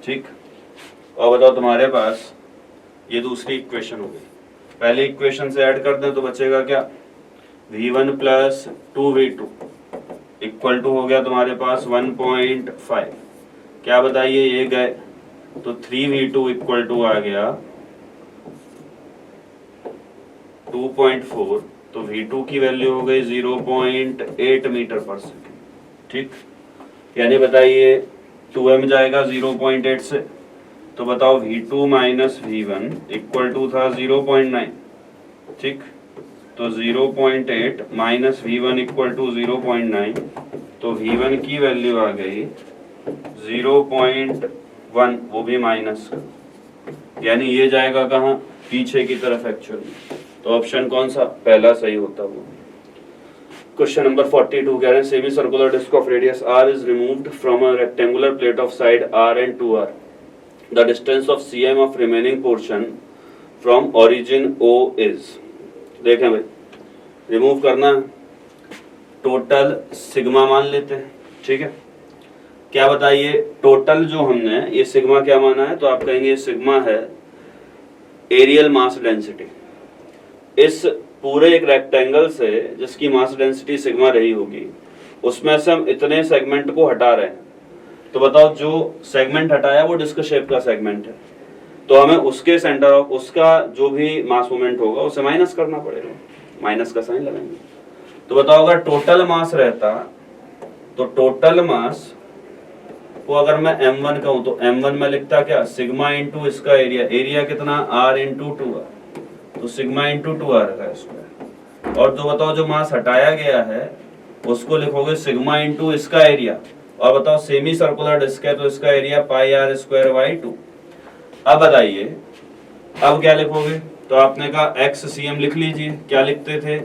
ठीक, और बताओ तुम्हारे पास ये दूसरी इक्वेशन हो गई। पहली इक्वेशन से ऐड कर दें तो बचेगा क्या, v1 plus 2v2 equal to हो गया तुम्हारे पास 1.5। क्या बताइए, ये गए तो 3v2 इक्वल टू आ गया 2.4। तो v2 की वैल्यू हो गई 0.8 मीटर पर सेकेंड। ठीक, यानी बताइए 2m जाएगा 0.8 से, तो बताओ v2 minus v1 equal to था 0.9। ठीक, तो 0.8 माइनस v1 इक्वल टू 0.9, तो v1 की वैल्यू आ गई 0.1, वो भी माइनस, यानी ये जाएगा कहाँ, पीछे की तरफ एक्चुअली। तो ऑप्शन कौन सा, पहला सही होता वो। क्वेश्चन नंबर 42 कह रहे हैं semi circular disc of radius r is removed from a rectangular plate of side r and 2r. The distance of cm of remaining portion from origin O is। देखें भाई, रिमूव करना टोटल सिग्मा मान लेते हैं। ठीक है, क्या बताइए, टोटल जो हमने ये सिग्मा क्या माना है, तो आप कहेंगे ये सिग्मा है एरियल मास डेंसिटी। इस पूरे एक रेक्टेंगल से जिसकी मास डेंसिटी सिग्मा रही होगी, उसमें से हम इतने सेगमेंट को हटा रहे हैं। तो बताओ जो सेगमेंट हटाया वो डिस्क शेप का सेगमेंट है, तो हमें उसके सेंटर ऑफ उसका जो भी मास मोमेंट होगा उसे माइनस करना पड़ेगा, माइनस का साइन लगाएंगे। तो बताओ अगर टोटल मास रहता तो टोटल मास को अगर मैं m1 कहूं तो m1 में लिखता क्या, सिग्मा इंटू इसका एरिया, एरिया कितना r इंटू 2r, तो सिग्मा इंटू 2r का स्क्वायर। और जो बताओ जो मास हटाया गया है उसको लिखोगे सिग्मा इंटू इसका एरिया। और बताओ सेमी सर्कुलर डिस्क है तो इसका area pi r square by 2। अब बताइए अब क्या लिखोगे, तो आपने कहा x cm लिख लीजिए। क्या लिखते थे,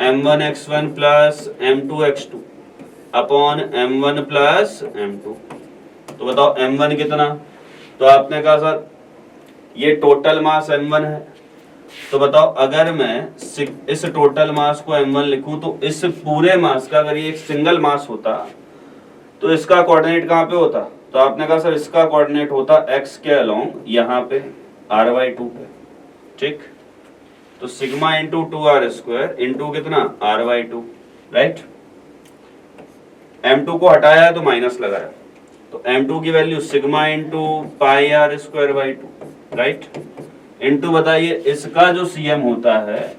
m1 x1 plus m2 x2 upon m1 plus m2। तो बताओ m1 कितना, तो आपने कहा सर ये टोटल मास m1 है। तो बताओ अगर मैं इस टोटल मास को m1 लिखूं तो इस पूरे मास का अगर ये एक सिंगल मास होता तो इसका कोऑर्डिनेट कहाँ पे होता, तो आपने कहा सर इसका कोऑर्डिनेट होता x के अलोंग यहाँ पे r/2 पे। ठीक, तो sigma into 2r square into कितना r/2, राइट। m2 को हटाया है तो माइनस लगाया, तो m2 की value sigma into pi r square by 2, right. Into बताइए इसका जो cm होता है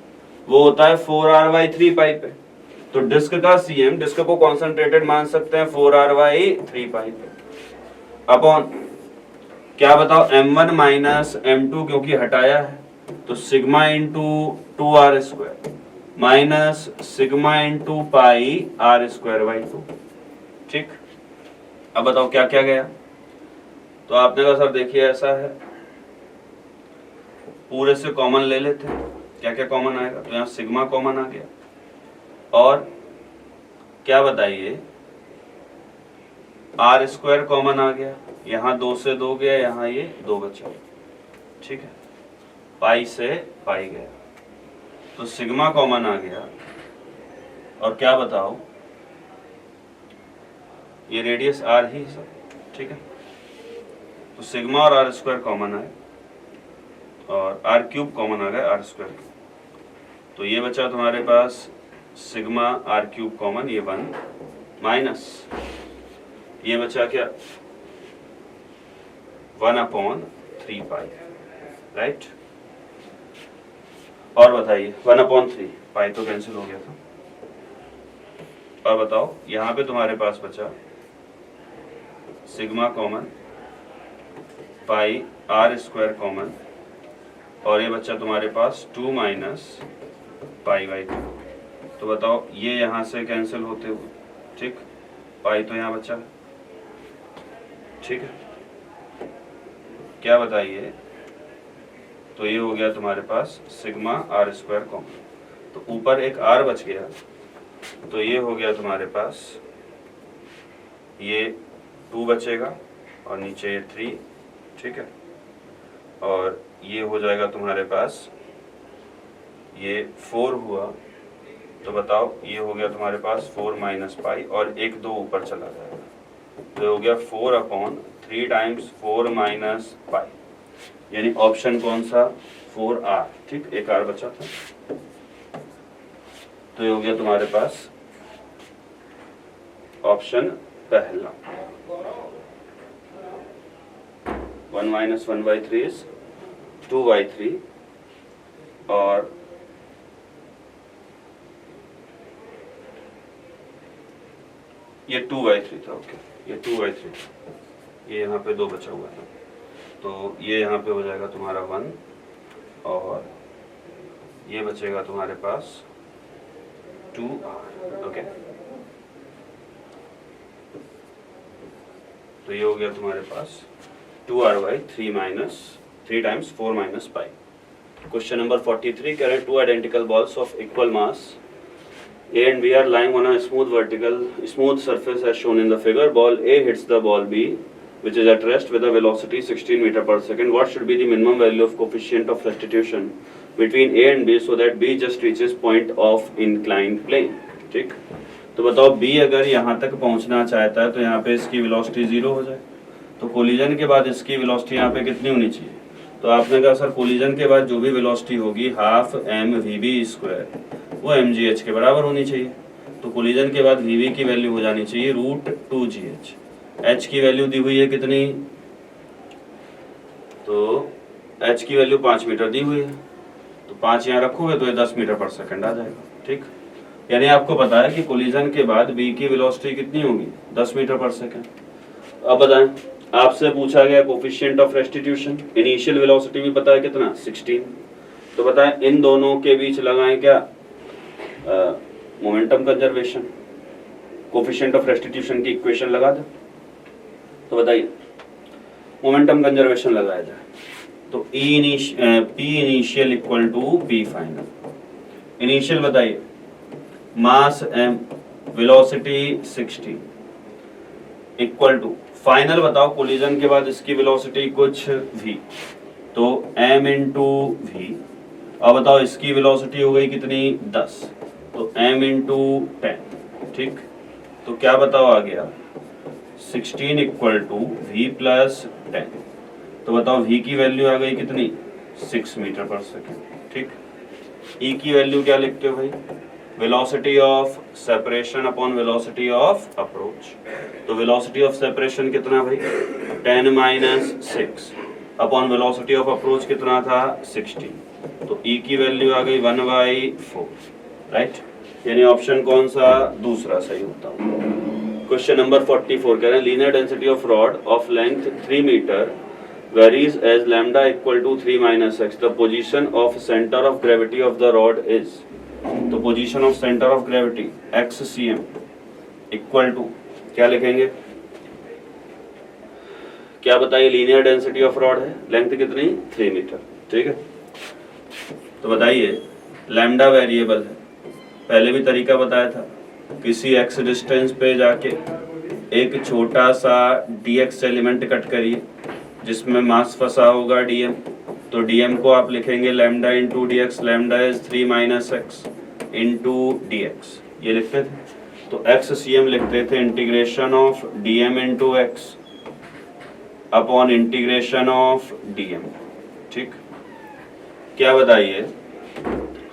वो होता है 4r/3 पाई पे। तो डिस्क का cm, डिस्क को कॉन्सेंट्रेटेड मान सकते हैं 4r/3 पाई पे, अपॉन क्या बताओ m1 माइनस m2 क्योंकि हटाया है, तो sigma into 2r square minus sigma into pi r square by 2। ठीक, अब बताओ क्या क्या गया। तो आपने कहा सर देखिए ऐसा है, पूरे से कॉमन ले लेते हैं, क्या क्या कॉमन आएगा। तो यहाँ सिग्मा कॉमन आ गया, और क्या बताइए आर स्क्वायर कॉमन आ गया, यहाँ 2 से 2 गया, यहाँ ये 2 बचा, ठीक है, पाई से पाई गया, तो सिग्मा कॉमन आ गया। और क्या बताओ ये रेडियस आर ही सब, ठीक है, तो सिग्मा और आर स्क्वायर कॉमन आए और आर क्यूब कॉमन आ गया आर स्क्वायर, तो ये बचा तुम्हारे पास सिग्मा आर क्यूब कॉमन, ये 1 माइनस ये बचा क्या 1/3 पाई, राइट। और बताइए 1/3 पाई तो कैंसिल हो गया था। और बताओ यहाँ पे तुम्हारे पास बचा sigma common, pi R square common, और ये बच्चा तुम्हारे पास 2 माइनस पाई बाई 2। तो बताओ ये यहाँ से कैंसिल होते हुए, ठीक, पाई तो यहाँ बचा, ठीक है, क्या बताइए, तो ये हो गया तुम्हारे पास सिग्मा आर स्क्वायर कॉमन, तो ऊपर एक आर बच गया, तो ये हो गया तुम्हारे पास ये 2 बचेगा और नीचे ये 3, ठीक है, और ये हो जाएगा तुम्हारे पास ये 4 हुआ, तो बताओ ये हो गया तुम्हारे पास 4 माइनस पाई, और 1 2 ऊपर चला जाएगा, तो हो गया 4/3 टाइम्स 4 माइनस पाई, यानी ऑप्शन कौन सा 4R, ठीक, एक R बचा था, तो ये हो गया तुम्हारे पास ऑप्शन पहला। 1 माइनस 1/3 इज 2/3, और ये 2/3 था, ओके, ये 2/3 था, ये यहाँ पे 2 बचा हुआ था, तो ये यहाँ पे हो जाएगा तुम्हारा 1, और ये बचेगा तुम्हारे पास 2R, ओके, तो ये हो गया तुम्हारे पास 2R/3 minus 3 times 4 minus pi. Question number 43, कह रहे हैं 2 identical balls of equal mass A and B are lying on a smooth surface as shown in the figure. Ball A hits the ball B, which is at rest with a velocity 16 meter per second. What should be the minimum value of coefficient of restitution between A and B so that B just reaches point of inclined plane? ठीक, तो बताओ B अगर यहाँ तक पहुँचना चाहता है तो यहाँ पे इसकी वेलोसिटी 0 हो जाए, तो कोलिजन के बाद इसकी वेलोसिटी यहाँ पे कितनी होनी चाहिए। तो आपने कहा सर कोलिजन के बाद जो भी वेलोसिटी होगी हाफ mv² वो mgh के बराबर होनी चाहिए, तो कोलिजन के बाद vv की वैल्यू हो जानी चाहिए √2gh। h की वैल्यू दी हुई है कितनी, तो h की वैल्यू 5 मीटर दी हुई है, तो 5 यहाँ रखोगे तो ये 10 मीटर पर सेकंड आ जाएगा, ठीक, यानी आपको पता है कि कोलिजन के बाद b की वेलोसिटी कितनी होगी 10 मीटर पर सेकंड। अब बताएं, आपसे पूछा गया coefficient of restitution, initial velocity भी पता है कितना 16, तो बताएं इन दोनों के बीच लगाएं क्या momentum conservation, coefficient of restitution की इक्वेशन लगा दो, तो बताइए मोमेंटम कंजर्वेशन लगाया जाए, तो P initial equal to P final. Initial बताइए mass m, velocity 16 equal to final बताओ कोलिजन के बाद इसकी वेलोसिटी कुछ v, तो m इंटू v। अब बताओ इसकी वेलोसिटी हो गई कितनी 10, तो m इंटू 10, ठीक, तो क्या बताओ आ गया 16 इक्वल टू v प्लस 10, तो बताओ v की वैल्यू आ गई कितनी 6 मीटर पर सेकेंड, ठीक। e की वैल्यू क्या लिखते हो भाई, velocity of separation upon velocity of approach, तो वेलोसिटी ऑफ सेपरेशन कितना भाई 10 minus 6 upon velocity of approach कितना था 16, तो e की वैल्यू आ गई 1/4, राइट, यानी ऑप्शन कौन सा दूसरा सही होता है। क्वेश्चन नंबर 44 कह रहे हैं linear density of rod of length 3 metre varies as lambda equal to 3 minus x. The position of center of gravity of the rod is, तो position of center of gravity x cm equal to क्या लिखेंगे, क्या बताइए, लीनियर डेंसिटी ऑफ रॉड है, लेंथ कितनी 3 मीटर, ठीक है। तो बताइए लैम्डा वेरिएबल है, पहले भी तरीका बताया था, किसी एक्स डिस्टेंस पे जाके एक छोटा सा dx एलिमेंट कट करिए जिसमें मास फंसा होगा dm, तो dm को आप लिखेंगे lambda into D x, lambda is 3 minus x into D x, ये लिखते थे। तो एक्स सी एम लिखते थे integration of dm into x upon integration of dm, ठीक। क्या बताइए,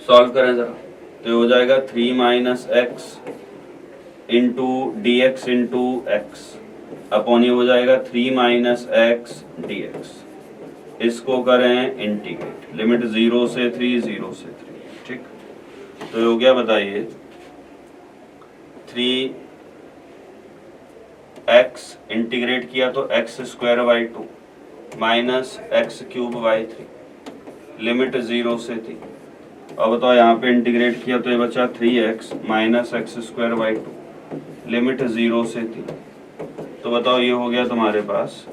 सॉल्व करें जरा, तो हो जाएगा 3 minus x into D x into x upon ये हो जाएगा 3 माइनस एक्स डी एक्स। इसको करें इंटीग्रेट, लिमिट 0 से 3, 0 से 3, ठीक। तो हो गया, बताइए 3x इंटीग्रेट किया तो x square by 2 minus x cube by 3, limit 0 से 3। अब बताओ यहाँ पे इंटीग्रेट किया तो ये बचा 3x minus x square by 2, limit 0 से 3। तो बताओ ये हो गया तुम्हारे पास,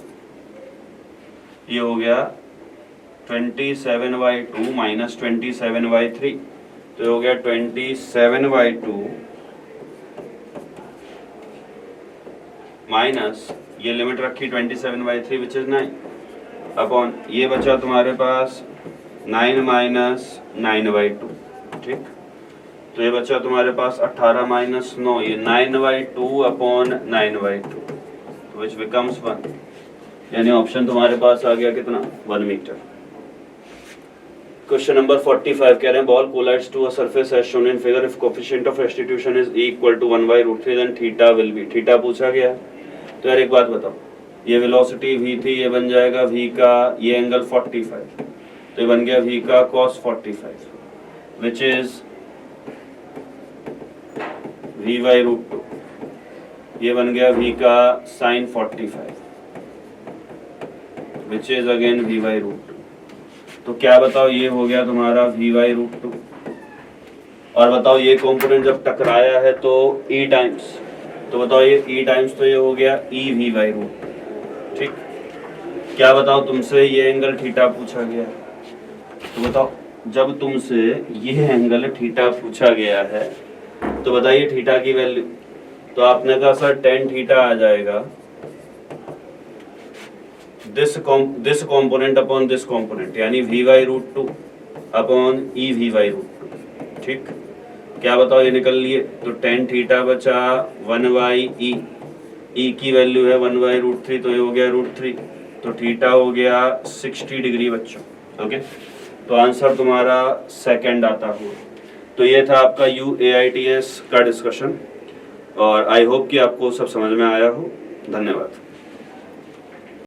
ये हो गया 27/2 माइनस 27/3, तो हो गया 27/2 माइनस ये लिमिट रखी 27/3 विच इज 9 अपॉन ये बचा तुम्हारे पास 9 माइनस 9/2, ठीक। तो ये बचा तुम्हारे पास 18 माइनस 9, ये 9/2 अपॉन 9/2 विच बिकम्स 1, यानी ऑप्शन तुम्हारे पास आ गया कितना, 1 मीटर। क्वेश्चन नंबर 45 कह रहे हैं ball collides to a surface as shown in figure, if coefficient of restitution is equal to 1/√3 then theta will be, theta पूछा गया है। तो यार एक बात बताओ, ये वेलोसिटी v थी, ये बन जाएगा v का ये एंगल 45, तो ये बन गया v का cos 45 विच इज v/√2, ये बन गया v का sin 45 which is again v/√2। तो क्या बताओ, ये हो गया तुम्हारा v/√2, और बताओ ये कंपोनेंट जब टकराया है तो e टाइम्स, तो बताओ ये e टाइम्स, तो ये हो गया e v/√2, ठीक। क्या बताओ तुमसे ये एंगल थीटा पूछा गया है, तो बताओ जब तुमसे ये एंगल थीटा पूछा गया है तो बताइए थीटा की वैल्यू, तो आपने कहा सर tan थीटा आ जाएगा this component upon this component, यानी v/√2 अपॉन e v/√2, ठीक। क्या बताओ ये निकल लिए, तो tan थीटा बचा 1/e, e की वैल्यू है 1/√3, तो ये हो गया √3, तो थीटा हो गया 60 डिग्री बच्चों, ओके। तो आंसर तुम्हारा सेकंड आता हुआ। तो ये था आपका UAITS का डिस्कशन, और आई होप कि आपको सब समझ में आया हो। धन्यवाद।